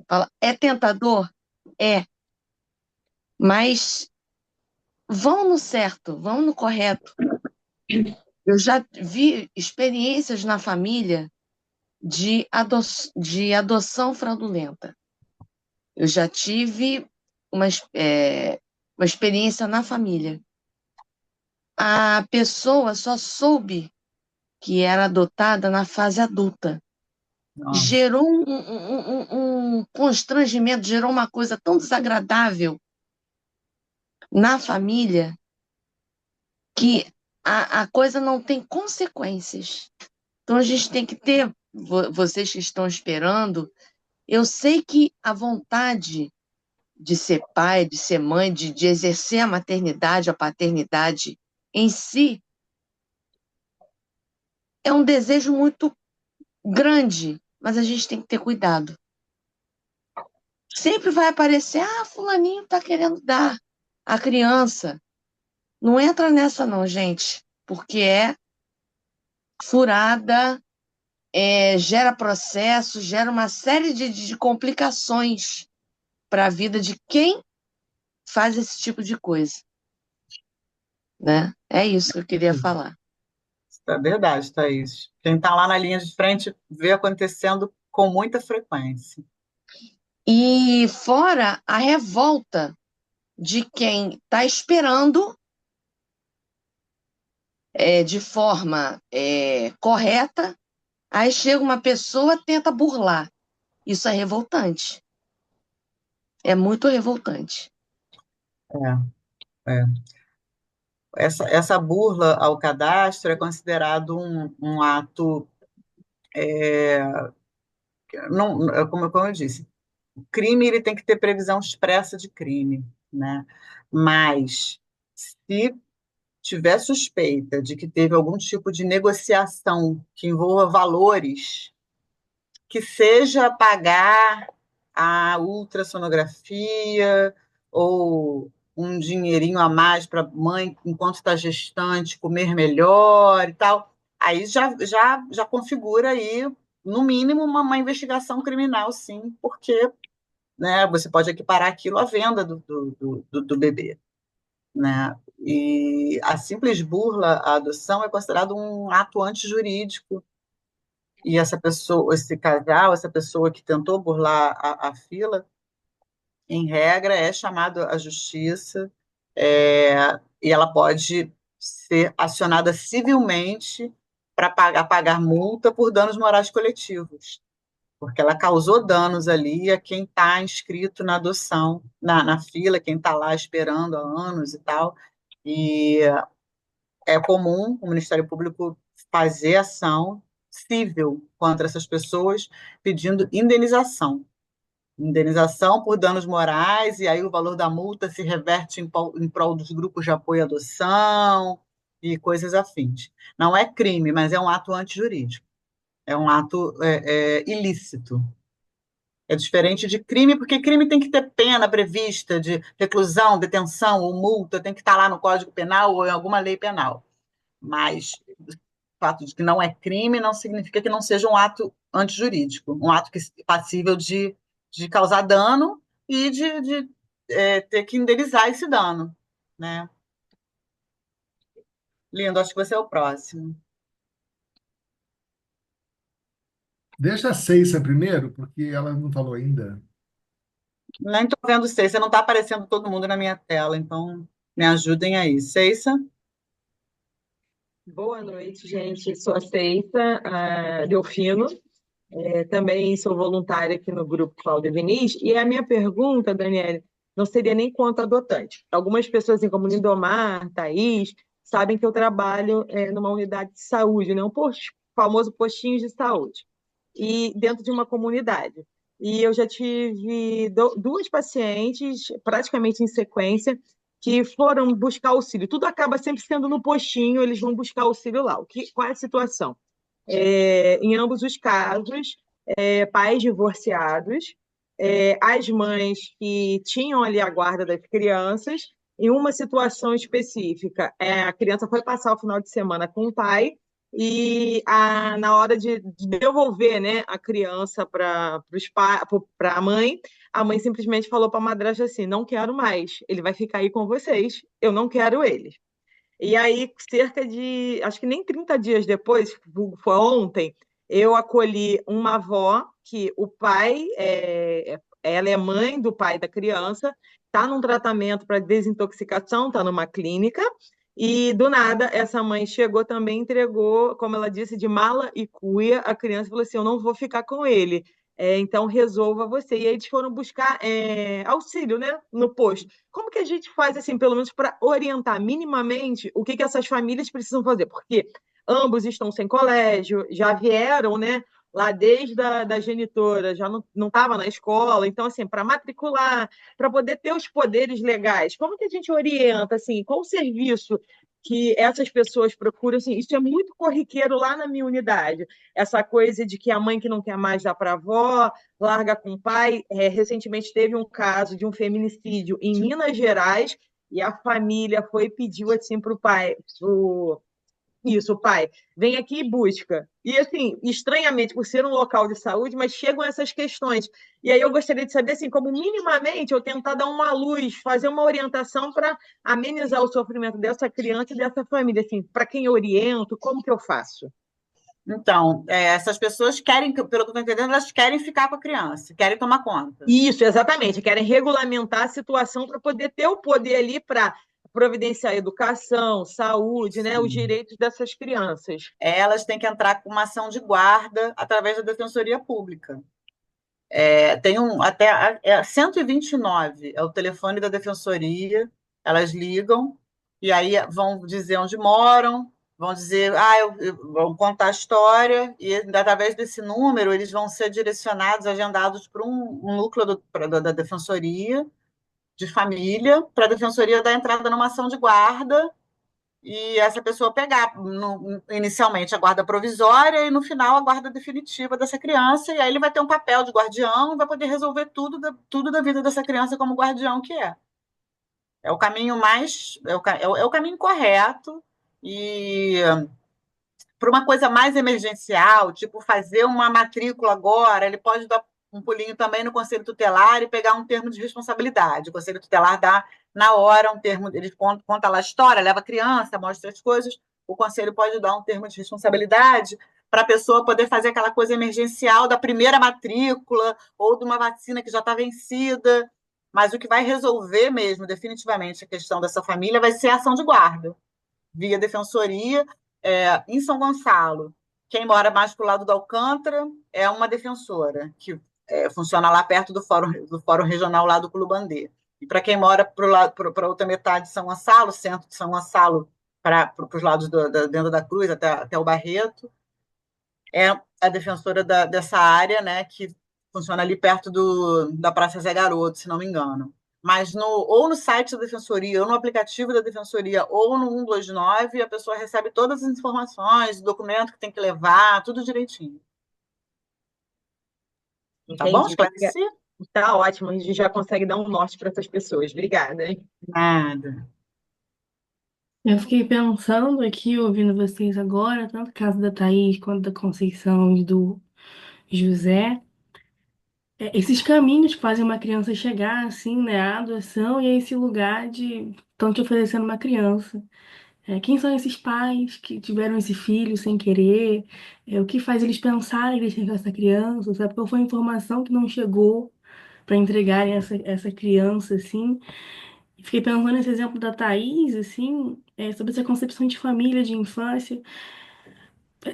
Fala, é tentador? É, mas vão no certo, vão no correto. Eu já vi experiências na família de adoção fraudulenta. Eu já tive uma experiência na família. A pessoa só soube que era adotada na fase adulta. Nossa, Gerou um constrangimento, gerou uma coisa tão desagradável na família que a coisa não tem consequências. Então a gente tem que ter, vocês que estão esperando, eu sei que a vontade de ser pai, de ser mãe, de exercer a maternidade, a paternidade em si, é um desejo muito grande, mas a gente tem que ter cuidado. Sempre vai aparecer, fulaninho está querendo dar a criança. Não entra nessa não, gente, porque é furada, gera processo, gera uma série de complicações para a vida de quem faz esse tipo de coisa, né? É isso que eu queria falar. é verdade, Thaís. Quem está lá na linha de frente vê acontecendo com muita frequência. E fora a revolta de quem está esperando de forma correta, aí chega uma pessoa, tenta burlar. Isso é revoltante. É muito revoltante. É, é. Essa burla ao cadastro é considerado um ato, não, como eu disse, o crime ele tem que ter previsão expressa de crime, né? Mas se tiver suspeita de que teve algum tipo de negociação que envolva valores, que seja pagar a ultrassonografia ou um dinheirinho a mais para a mãe, enquanto está gestante, comer melhor e tal, aí já configura aí, no mínimo, uma investigação criminal, sim, porque, né, você pode equiparar aquilo à venda do bebê, né? E a simples burla à adoção é considerado um ato antijurídico, e essa pessoa, esse casal, essa pessoa que tentou burlar a fila, em regra, é chamado à justiça, e ela pode ser acionada civilmente para pagar multa por danos morais coletivos, porque ela causou danos ali a quem está inscrito na adoção, na fila, quem está lá esperando há anos e tal. E é comum o Ministério Público fazer ação civil contra essas pessoas, pedindo indenização por danos morais, e aí o valor da multa se reverte em prol dos grupos de apoio à adoção e coisas afins. Não é crime, mas é um ato antijurídico, é um ato ilícito. É diferente de crime, porque crime tem que ter pena prevista de reclusão, detenção ou multa, tem que estar lá no Código Penal ou em alguma lei penal. Mas o fato de que não é crime não significa que não seja um ato antijurídico, um ato passível de causar dano e de ter que indenizar esse dano, né? Lindo, acho que você é o próximo. Deixa a Ceissa primeiro, porque ela não falou ainda. Nem estou vendo Ceissa, não está aparecendo todo mundo na minha tela, então me ajudem aí. Ceissa? Boa noite, gente. Sou a Ceissa Delfino. Também sou voluntária aqui no grupo Cláudia Diniz. E a minha pergunta, Daniele, não seria nem quanto adotante. Algumas pessoas, assim como Lindomar, Thaís, sabem que eu trabalho numa unidade de saúde, né? Famoso postinho de saúde, e dentro de uma comunidade. E eu já tive duas pacientes, praticamente em sequência, que foram buscar auxílio. Tudo acaba sempre sendo no postinho, eles vão buscar auxílio lá. Qual é a situação? Em ambos os casos, pais divorciados, as mães que tinham ali a guarda das crianças. Em uma situação específica, a criança foi passar o final de semana com o pai e na hora de devolver, né, a criança para a mãe simplesmente falou para a madrasta assim: não quero mais, ele vai ficar aí com vocês, eu não quero ele. E aí, cerca de, acho que nem 30 dias depois, foi ontem, eu acolhi uma avó que o pai, ela é mãe do pai da criança, está num tratamento para desintoxicação, está numa clínica, e do nada essa mãe chegou também, entregou, como ela disse, de mala e cuia a criança e falou assim: eu não vou ficar com ele. Então resolva você. E aí eles foram buscar auxílio, né, no posto. Como que a gente faz, assim, pelo menos para orientar minimamente o que que essas famílias precisam fazer? Porque ambos estão sem colégio, já vieram, né, lá desde da genitora, já não estava na escola, então, assim, para matricular, para poder ter os poderes legais, como que a gente orienta, assim, qual o serviço que essas pessoas procuram, assim, isso é muito corriqueiro lá na minha unidade, essa coisa de que a mãe que não quer mais dá para a avó, larga com o pai. Recentemente teve um caso de um feminicídio em Minas Gerais e a família foi e pediu assim para o pai, isso, o pai, vem aqui e busca. E assim, estranhamente, por ser um local de saúde, mas chegam essas questões. E aí eu gostaria de saber, assim, como minimamente eu tentar dar uma luz, fazer uma orientação para amenizar o sofrimento dessa criança e dessa família, assim, para quem eu oriento, como que eu faço? Então, essas pessoas querem, pelo que eu estou entendendo, elas querem ficar com a criança, querem tomar conta. Isso, exatamente. Querem regulamentar a situação para poder ter o poder ali para providenciar educação, saúde, né, os direitos dessas crianças. Elas têm que entrar com uma ação de guarda através da Defensoria Pública. Tem até 129 é o telefone da Defensoria, elas ligam e aí vão dizer onde moram, vão dizer, vão contar a história, e através desse número eles vão ser direcionados, agendados para um núcleo da Defensoria de Família, para a Defensoria dar entrada numa ação de guarda e essa pessoa pegar inicialmente a guarda provisória e no final a guarda definitiva dessa criança, e aí ele vai ter um papel de guardião e vai poder resolver tudo da vida dessa criança como guardião que é. É o caminho mais. É o caminho correto. E para uma coisa mais emergencial, tipo fazer uma matrícula agora, ele pode dar um pulinho também no Conselho Tutelar e pegar um termo de responsabilidade. O Conselho Tutelar dá na hora um termo, ele conta lá a história, leva a criança, mostra as coisas, o Conselho pode dar um termo de responsabilidade para a pessoa poder fazer aquela coisa emergencial da primeira matrícula ou de uma vacina que já está vencida. Mas o que vai resolver mesmo, definitivamente, a questão dessa família vai ser a ação de guarda, via defensoria. Em São Gonçalo, quem mora mais para o lado do Alcântara é uma defensora, que funciona lá perto do fórum regional lá do Culubandê. E para quem mora para a outra metade de São Gonçalo, centro de São Gonçalo, para os lados dentro da Cruz, até o Barreto, é a defensora dessa área, né, que funciona ali perto da Praça Zé Garoto, se não me engano. Mas ou no site da Defensoria, ou no aplicativo da Defensoria, ou no 129, a pessoa recebe todas as informações, o documento que tem que levar, tudo direitinho. Tá bom? Entendi. Esclareci? Tá ótimo, a gente já consegue dar um norte para essas pessoas. Obrigada. Nada. Eu fiquei pensando aqui, ouvindo vocês agora, tanto o caso da Thaís quanto da Conceição e do José, esses caminhos que fazem uma criança chegar, assim, né, à adoção e a esse lugar de estão te oferecendo uma criança. Quem são esses pais que tiveram esse filho sem querer? O que faz eles pensarem que eles têm essa criança? Sabe? Qual foi a informação que não chegou para entregarem essa criança, assim? E fiquei pensando nesse exemplo da Thaís, assim, sobre essa concepção de família, de infância,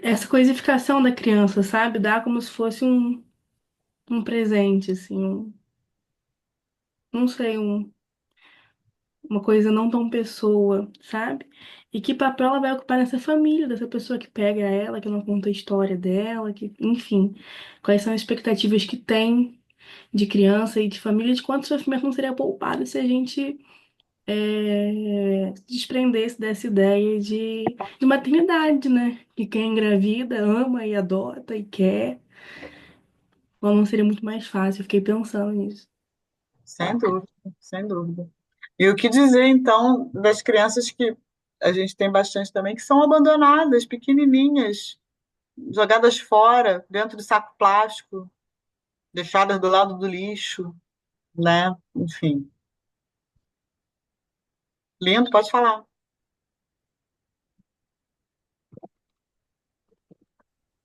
essa coisificação da criança, sabe? Dá como se fosse um presente, assim, não sei, uma coisa não tão pessoa, sabe? E que papel ela vai ocupar nessa família, dessa pessoa que pega ela, que não conta a história dela, que, enfim, quais são as expectativas que tem de criança e de família, de quanto sofrimento não seria poupado se a gente se desprendesse dessa ideia de maternidade, né? Que quem engravida ama e adota e quer, ou não seria muito mais fácil. Eu fiquei pensando nisso. Sem dúvida, sem dúvida. E o que dizer, então, das crianças que a gente tem bastante também, que são abandonadas, pequenininhas, jogadas fora, dentro de saco plástico, deixadas do lado do lixo, né? Enfim. Lindo, pode falar.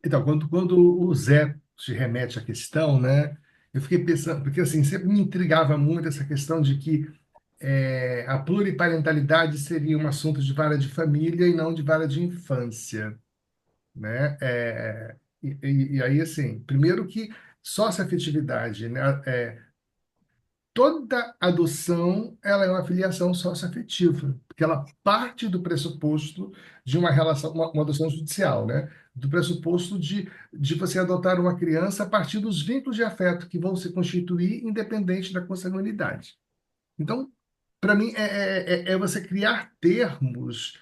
Então, quando o Zé se remete à questão, né, eu fiquei pensando, porque assim, sempre me intrigava muito essa questão de que a pluriparentalidade seria um assunto de vara de família e não de vara de infância, né? E aí, assim, primeiro que socioafetividade, né? Toda adoção, ela é uma filiação socioafetiva, porque ela parte do pressuposto de uma relação, uma adoção judicial, né? Do pressuposto de você adotar uma criança a partir dos vínculos de afeto que vão se constituir independente da consanguinidade. Então, para mim, é você criar termos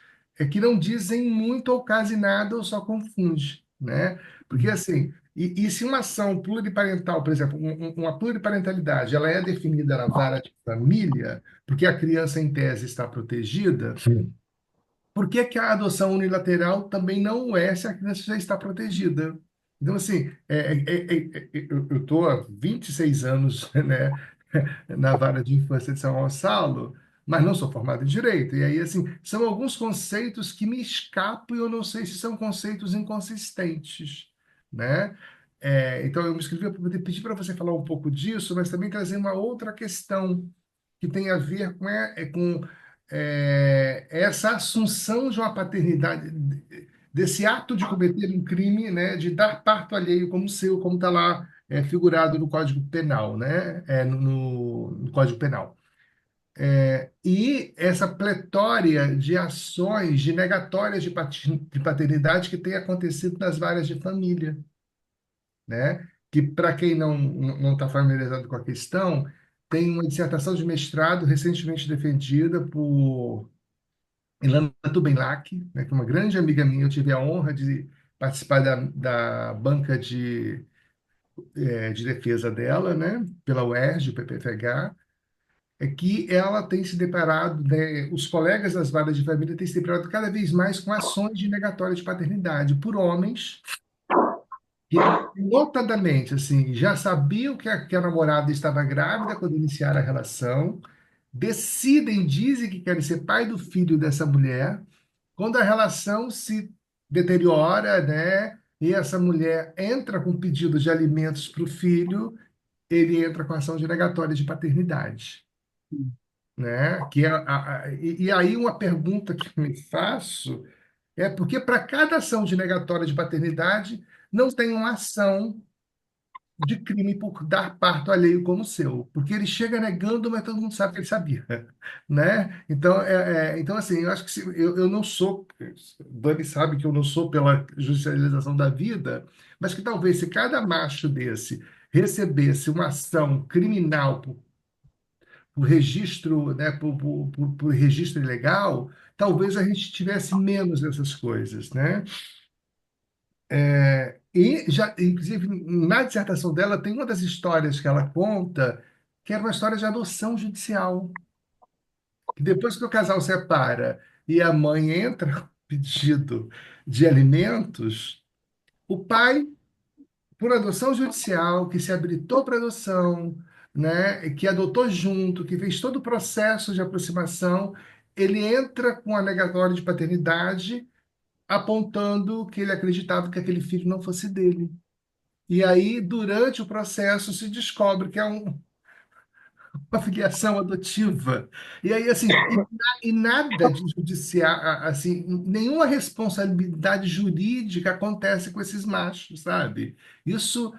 que não dizem muito ou quase nada ou só confunde, né? Porque, assim, e se uma ação pluriparental, por exemplo, uma pluriparentalidade, ela é definida na vara de família, porque a criança, em tese, está protegida, por que que a adoção unilateral também não é se a criança já está protegida? Então, assim, eu estou há 26 anos, né, na vara de infância de São Gonçalo, mas não sou formado em direito. E aí, assim, são alguns conceitos que me escapam e eu não sei se são conceitos inconsistentes, né? Então, eu me inscrevi para poder pedir para você falar um pouco disso, mas também trazer uma outra questão que tem a ver com essa assunção de uma paternidade, desse ato de cometer um crime, né, de dar parto alheio como seu, como está lá figurado no Código Penal, né, no Código Penal. E essa pletória de ações de negatórias de paternidade que tem acontecido nas varas de família, né? Que, para quem não está familiarizado com a questão, tem uma dissertação de mestrado recentemente defendida por Ilana Tubenlach, né, que é uma grande amiga minha. Eu tive a honra de participar da banca de defesa dela, né, pela UERJ, PPFH, que ela tem se deparado, né, os colegas das varas de família têm se deparado cada vez mais com ações de negatória de paternidade por homens que, notadamente, assim, já sabiam que a namorada estava grávida quando iniciaram a relação, decidem, dizem que querem ser pai do filho dessa mulher, quando a relação se deteriora, né, e essa mulher entra com pedido de alimentos para o filho, ele entra com ação de negatória de paternidade, né? E aí uma pergunta que me faço é porque para cada ação de negatória de paternidade não tem uma ação de crime por dar parto alheio como o seu, porque ele chega negando, mas todo mundo sabe que ele sabia, né? Então, então assim, eu acho que eu não sou, Dani sabe que eu não sou pela judicialização da vida, mas que talvez se cada macho desse recebesse uma ação criminal por registro, né, por registro ilegal, talvez a gente tivesse menos dessas coisas, né? E já, inclusive, na dissertação dela, tem uma das histórias que ela conta, que era uma história de adoção judicial. Que depois que o casal separa e a mãe entra com pedido de alimentos, o pai, por adoção judicial, que se habilitou para adoção, né, que adotou junto, que fez todo o processo de aproximação, ele entra com a negatória de paternidade, apontando que ele acreditava que aquele filho não fosse dele. E aí, durante o processo, se descobre que é uma filiação adotiva. E aí, assim, e nada de judiciar, assim, nenhuma responsabilidade jurídica acontece com esses machos, sabe? Isso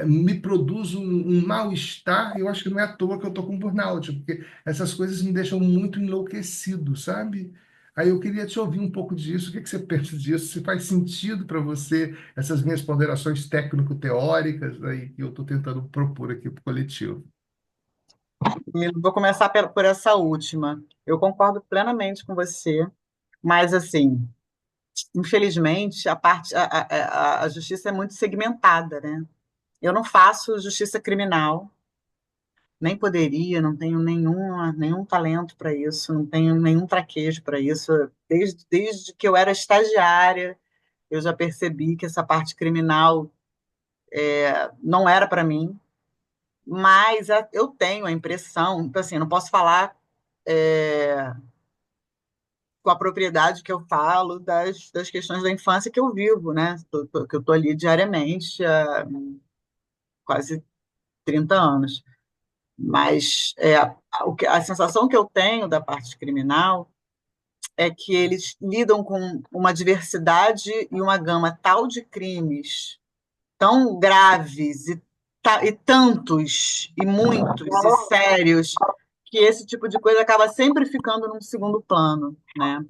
me produz um mal-estar, e eu acho que não é à toa que eu estou com burnout, porque essas coisas me deixam muito enlouquecido, sabe? Aí eu queria te ouvir um pouco disso, o que que você pensa disso? Se faz sentido para você essas minhas ponderações técnico-teóricas aí que eu estou tentando propor aqui para o coletivo. Vou começar por essa última. Eu concordo plenamente com você, mas assim, infelizmente, a justiça é muito segmentada, né? Eu não faço justiça criminal, nem poderia, não tenho nenhum talento para isso, não tenho nenhum traquejo para isso. Desde que eu era estagiária, eu já percebi que essa parte criminal não era para mim, mas eu tenho a impressão, então, assim, não posso falar é, com a propriedade que eu falo das questões da infância que eu vivo, né? Que eu estou ali diariamente há quase 30 anos. Mas a sensação que eu tenho da parte criminal é que eles lidam com uma diversidade e uma gama tal de crimes tão graves e tantos e muitos e sérios que esse tipo de coisa acaba sempre ficando num segundo plano, né?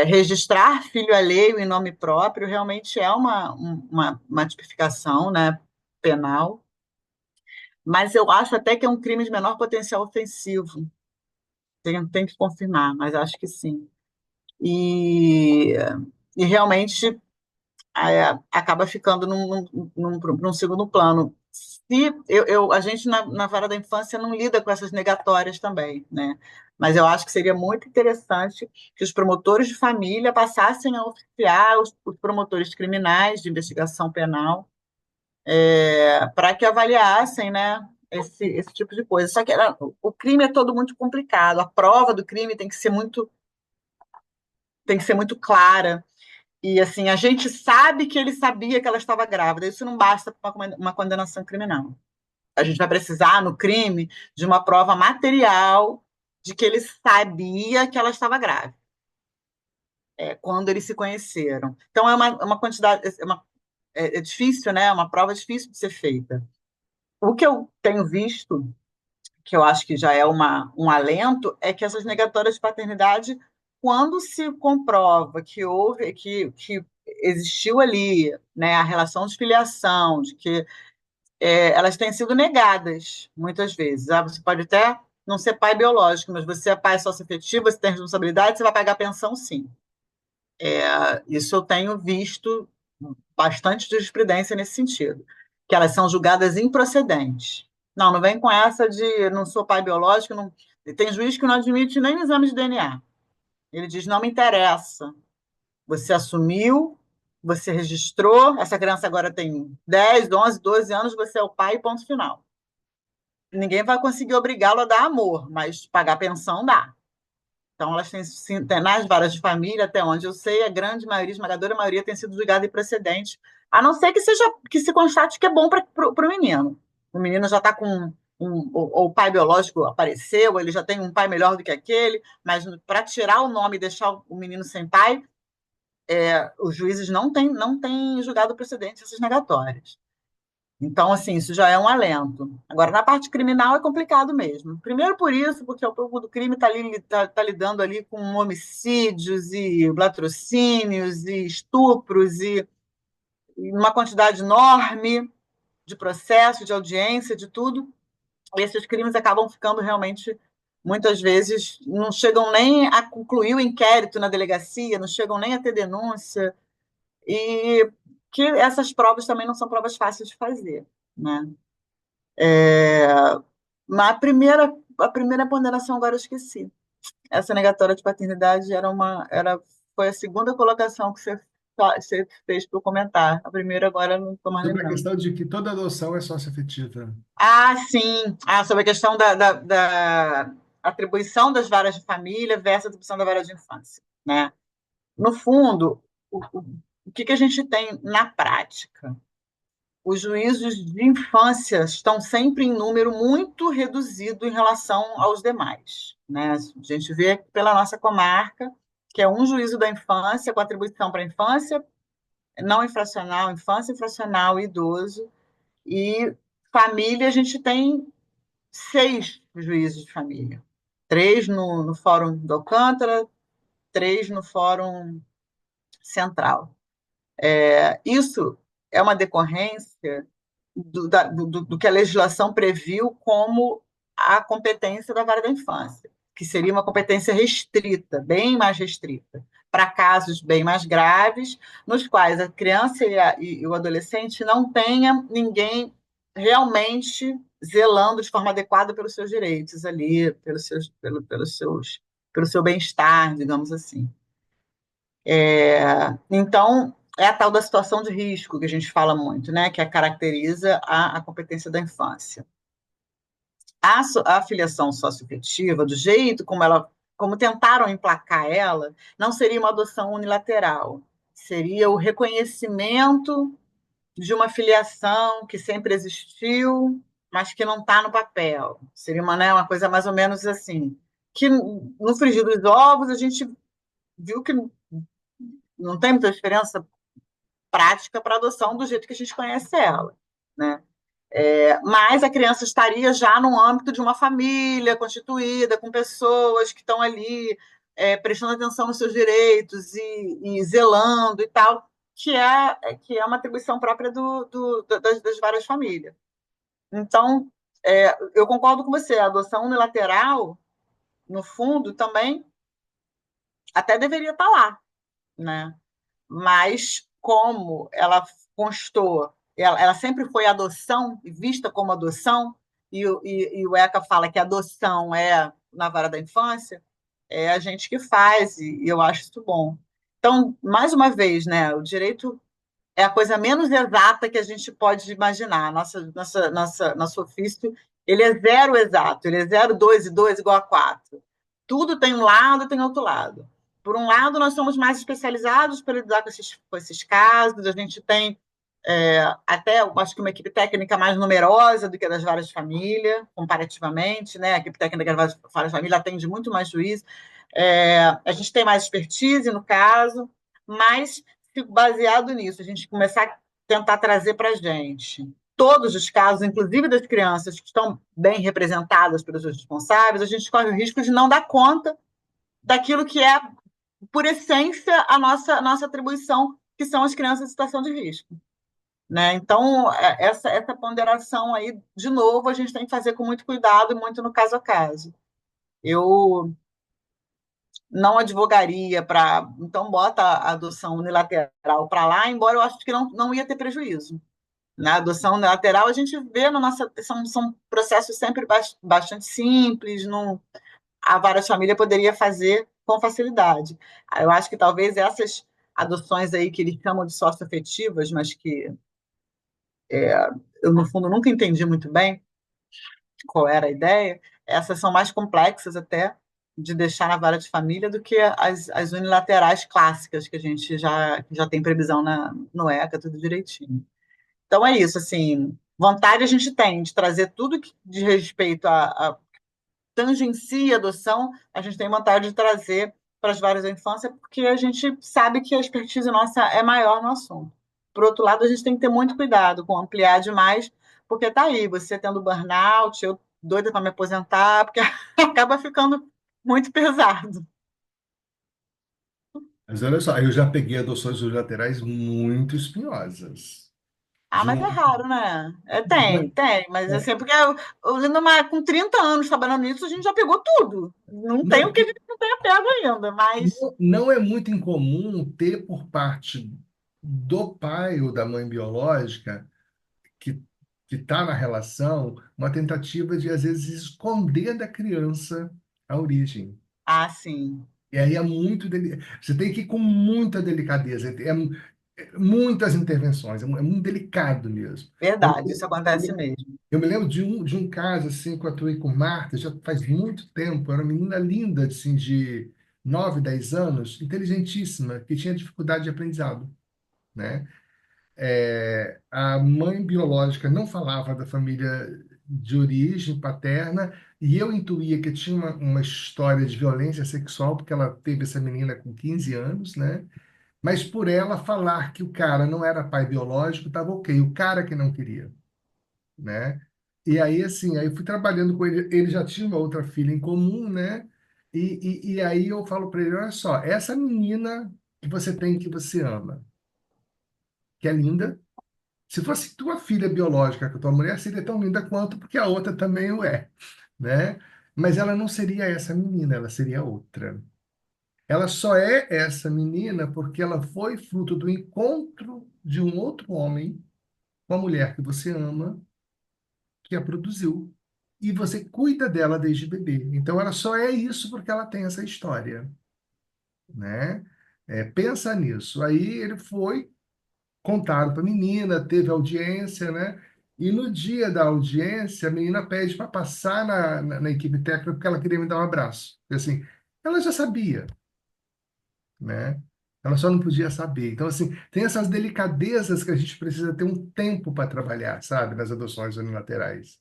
Registrar filho alheio em nome próprio realmente é uma tipificação, né, penal, mas eu acho até que é um crime de menor potencial ofensivo. Tem que confirmar, mas acho que sim. E, e realmente acaba ficando num segundo plano. Se a gente na vara da infância não lida com essas negatórias também, né? Mas eu acho que seria muito interessante que os promotores de família passassem a oficiar os promotores criminais de investigação penal, para que avaliassem, né, esse tipo de coisa. Só que o crime é todo muito complicado, a prova do crime tem que ser muito clara. E assim, a gente sabe que ele sabia que ela estava grávida. Isso não basta para uma condenação criminal. A gente vai precisar, no crime, de uma prova material de que ele sabia que ela estava grávida, quando eles se conheceram. Então, é uma quantidade. É difícil, né? É uma prova difícil de ser feita. O que eu tenho visto, que eu acho que já é um alento, é que essas negatórias de paternidade, quando se comprova que que existiu ali, né, a relação de filiação, de que elas têm sido negadas muitas vezes. Você pode até não ser pai biológico, mas você é pai socioafetivo, você tem responsabilidade, você vai pagar pensão, sim. Isso eu tenho visto bastante jurisprudência nesse sentido, que elas são julgadas improcedentes. Não vem com essa de não sou pai biológico, não... Tem juiz que não admite nem exame de DNA. Ele diz, não me interessa. Você assumiu, você registrou, essa criança agora tem 10, 11, 12 anos, você é o pai, ponto final. Ninguém vai conseguir obrigá-lo a dar amor, mas pagar pensão dá. Então, elas têm nas varas de família, até onde eu sei, a grande maioria, esmagadora maioria, tem sido julgada improcedente, a não ser que se constate que é bom para o menino. O menino já está com ou o pai biológico apareceu, ele já tem um pai melhor do que aquele, mas para tirar o nome e deixar o menino sem pai, os juízes não têm julgado procedentes essas negatórias. Então, assim, isso já é um alento. Agora, na parte criminal é complicado mesmo. Primeiro por isso, porque o povo do crime está lidando ali com homicídios e latrocínios e estupros e uma quantidade enorme de processo, de audiência, de tudo. E esses crimes acabam ficando realmente, muitas vezes, não chegam nem a concluir o inquérito na delegacia, não chegam nem a ter denúncia. E que essas provas também não são provas fáceis de fazer, né? Mas a primeira ponderação agora eu esqueci. Essa negatória de paternidade foi a segunda colocação que você fez para eu comentar. A primeira agora eu não estou mais Sobre a lembrando. questão de que toda adoção é socioafetiva. Ah, sim. Sobre a questão da atribuição das varas de família versus a atribuição da vara de infância, né? No fundo, o que a gente tem na prática? Os juízos de infância estão sempre em número muito reduzido em relação aos demais, né? A gente vê pela nossa comarca que é um juízo da infância com atribuição para a infância não infracional, infância infracional e idoso, e família a gente tem 6 juízes de família, 3 no Fórum do Alcântara, 3 no Fórum Central. Isso é uma decorrência do que a legislação previu como a competência da vara da infância, que seria uma competência restrita, bem mais restrita, para casos bem mais graves, nos quais a criança e o adolescente não tenha ninguém realmente zelando de forma adequada pelos seus direitos ali, pelo seu bem-estar, digamos assim. Então, é a tal da situação de risco que a gente fala muito, né? Que caracteriza a competência da infância. A filiação socioafetiva, do jeito como como tentaram emplacar ela, não seria uma adoção unilateral, seria o reconhecimento de uma filiação que sempre existiu, mas que não está no papel. Seria uma, né, uma coisa mais ou menos assim. Que no frigir dos ovos a gente viu que não tem muita diferença prática para a adoção do jeito que a gente conhece ela, né? Mas a criança estaria já no âmbito de uma família constituída, com pessoas que estão ali prestando atenção nos seus direitos e zelando e tal, que é uma atribuição própria das várias famílias. Então, eu concordo com você, a adoção unilateral, no fundo, também até deveria estar lá, né? Mas como ela constou, ela sempre foi adoção, vista como adoção, e o ECA fala que adoção é na vara da infância, é a gente que faz, e eu acho isso bom. Então, mais uma vez, né, o direito é a coisa menos exata que a gente pode imaginar. Nosso ofício, ele é zero exato, ele é 0, 2 e 2 igual a 4. Tudo tem um lado, tem outro lado. Por um lado, nós somos mais especializados para lidar com esses casos, a gente tem até, acho que uma equipe técnica mais numerosa do que a das várias famílias, comparativamente, né? A equipe técnica das várias famílias atende muito mais juízes. A gente tem mais expertise no caso, mas baseado nisso, a gente começar a tentar trazer para a gente todos os casos, inclusive das crianças que estão bem representadas pelos responsáveis, a gente corre o risco de não dar conta daquilo que é, por essência, a nossa atribuição, que são as crianças em situação de risco. Né? Então, essa ponderação aí, de novo, a gente tem que fazer com muito cuidado e muito no caso a caso. Eu não advogaria para. Então, bota a adoção unilateral para lá, embora eu acho que não ia ter prejuízo. Na adoção unilateral, a gente vê na nossa. São processos sempre bastante simples, não, a vara de família poderia fazer com facilidade. Eu acho que talvez essas adoções aí que eles chamam de socioafetivas, mas que eu, no fundo, nunca entendi muito bem qual era a ideia, essas são mais complexas até de deixar na vara de família do que as unilaterais clássicas que a gente já tem previsão no ECA, tudo direitinho. Então é isso, assim, vontade a gente tem de trazer tudo que diz respeito a tangencia a adoção, a gente tem vontade de trazer para as varas da infância, porque a gente sabe que a expertise nossa é maior no assunto. Por outro lado, a gente tem que ter muito cuidado com ampliar demais, porque tá aí, você tendo burnout, eu doida para me aposentar, porque acaba ficando muito pesado. Mas olha só, eu já peguei adoções unilaterais muito espinhosas. Ah, De mas é um, raro, né? Tem, mas é, assim, porque com 30 anos trabalhando nisso, a gente já pegou tudo. Não tem o não, que a gente não tenha pego ainda, mas não é muito incomum ter por parte do pai ou da mãe biológica que que está na relação uma tentativa de, às vezes, esconder da criança a origem. sim. E aí é muito. Você tem que ir com muita delicadeza, muitas intervenções, é muito delicado mesmo. Eu, Verdade, isso acontece eu, mesmo. eu me lembro de um caso assim que eu atuei com Marta, já faz muito tempo, era uma menina linda, assim, de 9 10 anos, inteligentíssima, que tinha dificuldade de aprendizado, né? A mãe biológica não falava da família de origem paterna, e eu intuía que tinha uma história de violência sexual, porque ela teve essa menina com 15 anos, né? Mas por ela falar que o cara não era pai biológico, estava ok, o cara que não queria, né? E aí, assim, aí eu fui trabalhando com ele, ele já tinha uma outra filha em comum, né? E aí eu falo para ele, olha só, essa menina que você tem, que você ama, que é linda, se fosse tua filha biológica com a tua mulher, seria tão linda quanto, porque a outra também o é, né? Mas ela não seria essa menina, ela seria outra. Ela só é essa menina porque ela foi fruto do encontro de um outro homem com a mulher que você ama, que a produziu. E você cuida dela desde bebê. Então ela só é isso porque ela tem essa história, né? Pensa nisso. Aí ele foi, contaram para a menina, teve audiência, né? E no dia da audiência, a menina pede para passar na equipe técnica porque ela queria me dar um abraço. Assim, ela já sabia, né? Ela só não podia saber. Então, assim, tem essas delicadezas que a gente precisa ter um tempo para trabalhar, sabe, nas adoções unilaterais.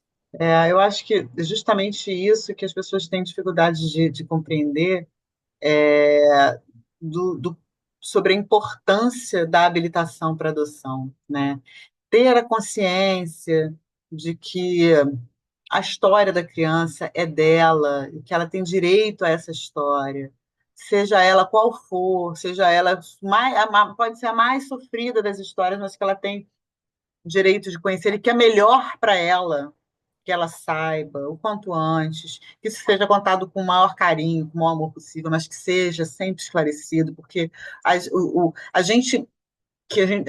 Eu acho que justamente isso que as pessoas têm dificuldade de compreender do, sobre a importância da habilitação para adoção, né? Ter a consciência de que a história da criança é dela e que ela tem direito a essa história, seja ela qual for, seja ela pode ser a mais sofrida das histórias, mas que ela tem direito de conhecer e que é melhor para ela que ela saiba o quanto antes, que isso seja contado com o maior carinho, com o maior amor possível, mas que seja sempre esclarecido, porque a gente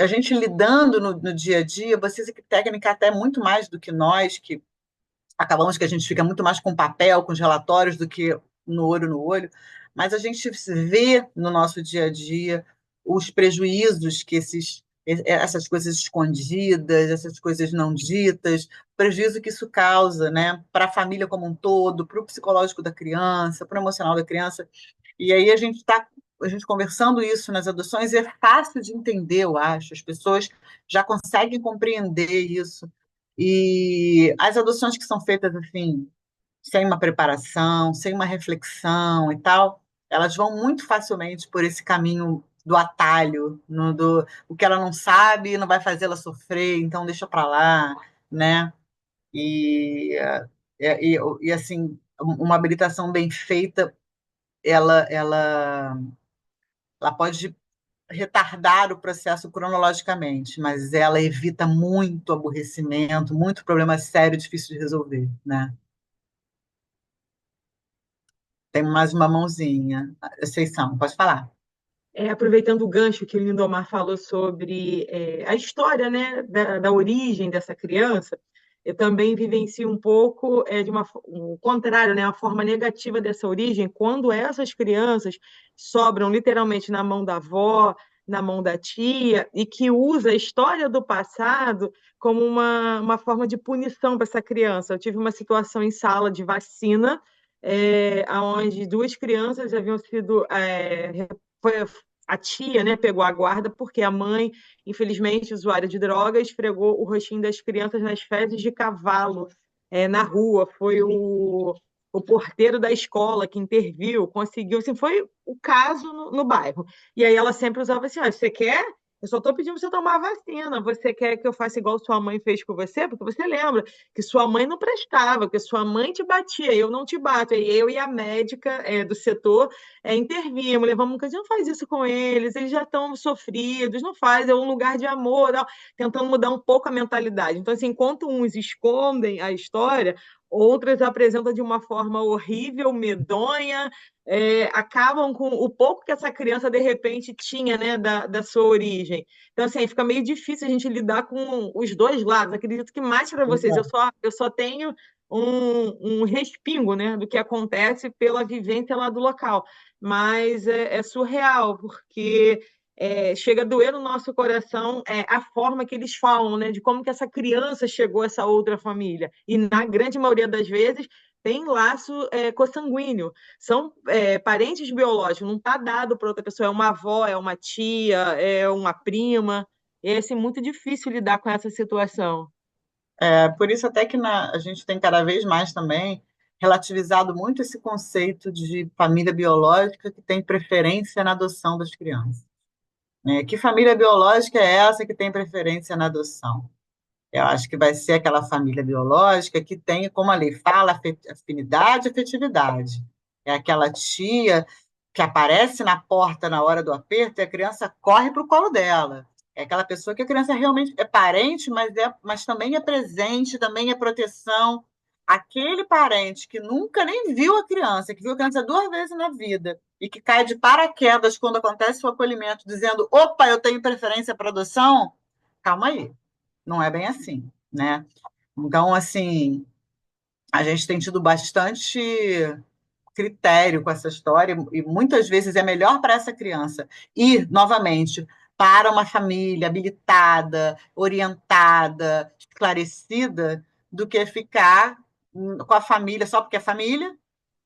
a gente lidando no dia a dia, vocês que técnica até muito mais do que nós, que acabamos que a gente fica muito mais com papel, com os relatórios, do que no olho, mas a gente vê no nosso dia a dia os prejuízos que essas coisas escondidas, essas coisas não ditas, o prejuízo que isso causa, né, para a família como um todo, para o psicológico da criança, para o emocional da criança. E aí a gente conversando isso nas adoções é fácil de entender, eu acho. As pessoas já conseguem compreender isso. E as adoções que são feitas assim, sem uma preparação, sem uma reflexão e tal, elas vão muito facilmente por esse caminho do atalho, o que ela não sabe não vai fazer ela sofrer, então deixa para lá, né? E, assim, uma habilitação bem feita, ela, ela, ela pode retardar o processo cronologicamente, mas ela evita muito aborrecimento, muito problema sério, difícil de resolver, né? Tem mais uma mãozinha. Vocês são, pode falar. Aproveitando o gancho que o Lindomar falou sobre a história, né, da origem dessa criança, eu também vivencio um pouco o contrário, né, a forma negativa dessa origem, quando essas crianças sobram literalmente na mão da avó, na mão da tia, e que usa a história do passado como uma forma de punição para essa criança. Eu tive uma situação em sala de vacina, onde duas crianças haviam sido foi a tia, né, pegou a guarda porque a mãe, infelizmente, usuária de drogas, esfregou o rostinho das crianças nas fezes de cavalo na rua. Foi o porteiro da escola que interviu, conseguiu, assim, foi o caso no bairro. E aí ela sempre usava assim, você quer? Eu só estou pedindo para você tomar a vacina. Você quer que eu faça igual sua mãe fez com você? Porque você lembra que sua mãe não prestava, que sua mãe te batia, eu não te bato. E eu e a médica do setor intervimos, levamos um canto, não faz isso com eles já estão sofridos, não faz, é um lugar de amor, não. Tentando mudar um pouco a mentalidade. Então, assim, enquanto uns escondem a história, outras apresentam de uma forma horrível, medonha, acabam com o pouco que essa criança de repente tinha, né, da sua origem. Então, assim, fica meio difícil a gente lidar com os dois lados. Acredito que mais para vocês, eu só tenho um respingo, né, do que acontece pela vivência lá do local. Mas é surreal, porque chega a doer no nosso coração a forma que eles falam, né, de como que essa criança chegou a essa outra família. E na grande maioria das vezes tem laço consanguíneo, são parentes biológicos, não está dado para outra pessoa, é uma avó, é uma tia, é uma prima. É assim, muito difícil lidar com essa situação. Por isso até que a gente tem cada vez mais também relativizado muito esse conceito de família biológica que tem preferência na adoção das crianças. Né? Que família biológica é essa que tem preferência na adoção? Eu acho que vai ser aquela família biológica que tem, como a lei fala, afinidade e afetividade. É aquela tia que aparece na porta na hora do aperto e a criança corre para o colo dela. É aquela pessoa que a criança realmente é parente, mas também é presente, também é proteção. Aquele parente que nunca nem viu a criança, que viu a criança duas vezes na vida e que cai de paraquedas quando acontece o acolhimento, dizendo: opa, eu tenho preferência para adoção, calma aí, não é bem assim, né? Então, assim, a gente tem tido bastante critério com essa história e muitas vezes é melhor para essa criança ir novamente para uma família habilitada, orientada, esclarecida, do que ficar com a família só porque é família,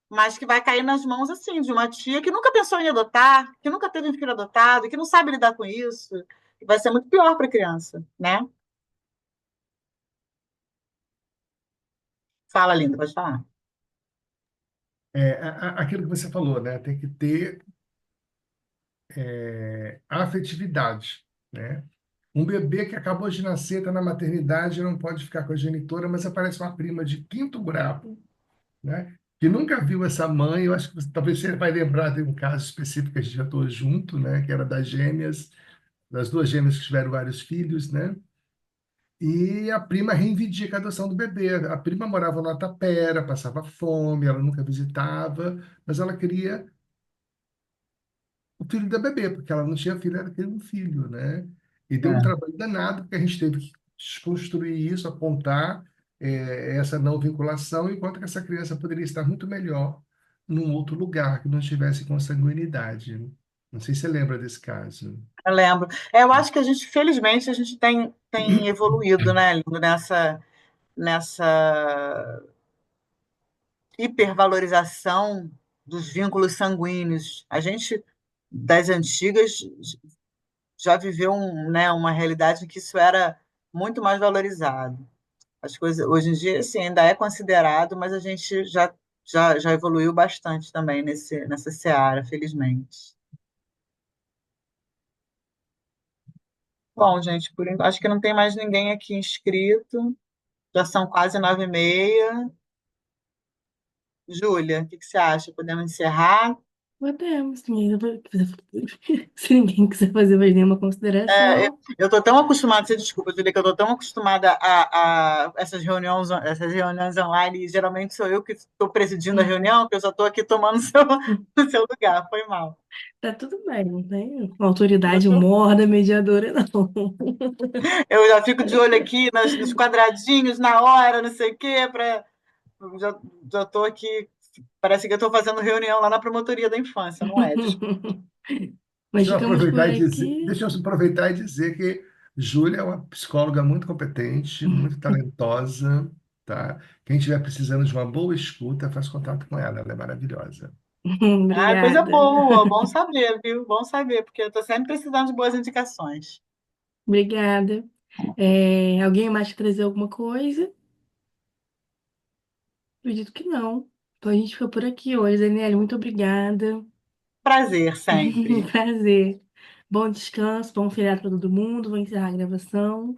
mas que vai cair nas mãos assim de uma tia que nunca pensou em adotar, que nunca teve um filho adotado, que não sabe lidar com isso. Vai ser muito pior para a criança, né? Fala, linda, pode falar. Aquilo que você falou, né? Tem que ter afetividade, né? Um bebê que acabou de nascer, está na maternidade, não pode ficar com a genitora, mas aparece uma prima de quinto grau, né? Que nunca viu essa mãe. Eu acho que talvez você vai lembrar de um caso específico que a gente já atuou junto, né? Que era das gêmeas, das duas gêmeas que tiveram vários filhos, né? E a prima reivindica a adoção do bebê. A prima morava na Tapera, passava fome, ela nunca visitava, mas ela queria o filho da bebê, porque ela não tinha filho, ela queria um filho, né? E deu um É. trabalho danado, porque a gente teve que desconstruir isso, apontar essa não vinculação, enquanto que essa criança poderia estar muito melhor num outro lugar, que não tivesse consanguinidade. Não sei se você lembra desse caso. Eu lembro. Eu acho que a gente, felizmente, a gente tem evoluído, né, Lindo, nessa hipervalorização dos vínculos sanguíneos. A gente, das antigas, já viveu né, uma realidade em que isso era muito mais valorizado. As coisas, hoje em dia, assim, ainda é considerado, mas a gente já evoluiu bastante também nessa seara, felizmente. Bom, gente, acho que não tem mais ninguém aqui inscrito. Já são quase 9h30. Júlia, o que você acha? Podemos encerrar? Podemos, sim. Se ninguém quiser fazer mais nenhuma É, consideração. eu estou tão acostumada, você desculpa, Júlia, que eu estou tão acostumada a essas reuniões online, e geralmente sou eu que estou presidindo a reunião, que eu já estou aqui tomando o seu lugar. Foi mal. Tá tudo bem, não tem uma autoridade morda mediadora, não. Eu já fico de olho aqui nos quadradinhos, na hora, não sei o quê, já já estou aqui. Parece que eu estou fazendo reunião lá na promotoria da infância, não é? Desculpa. Mas ficamos por aqui. Deixa eu aproveitar e dizer que Júlia é uma psicóloga muito competente, muito talentosa, tá? Quem estiver precisando de uma boa escuta, faz contato com ela, ela é maravilhosa. Ah, coisa Obrigada. boa, bom saber, viu? Bom saber, porque eu estou sempre precisando de boas indicações. Obrigada. Alguém mais quer trazer alguma coisa? Acredito que não. Então a gente fica por aqui hoje. Daniela, muito obrigada. Prazer sempre. Prazer. Bom descanso, bom feriado para todo mundo. Vou encerrar a gravação.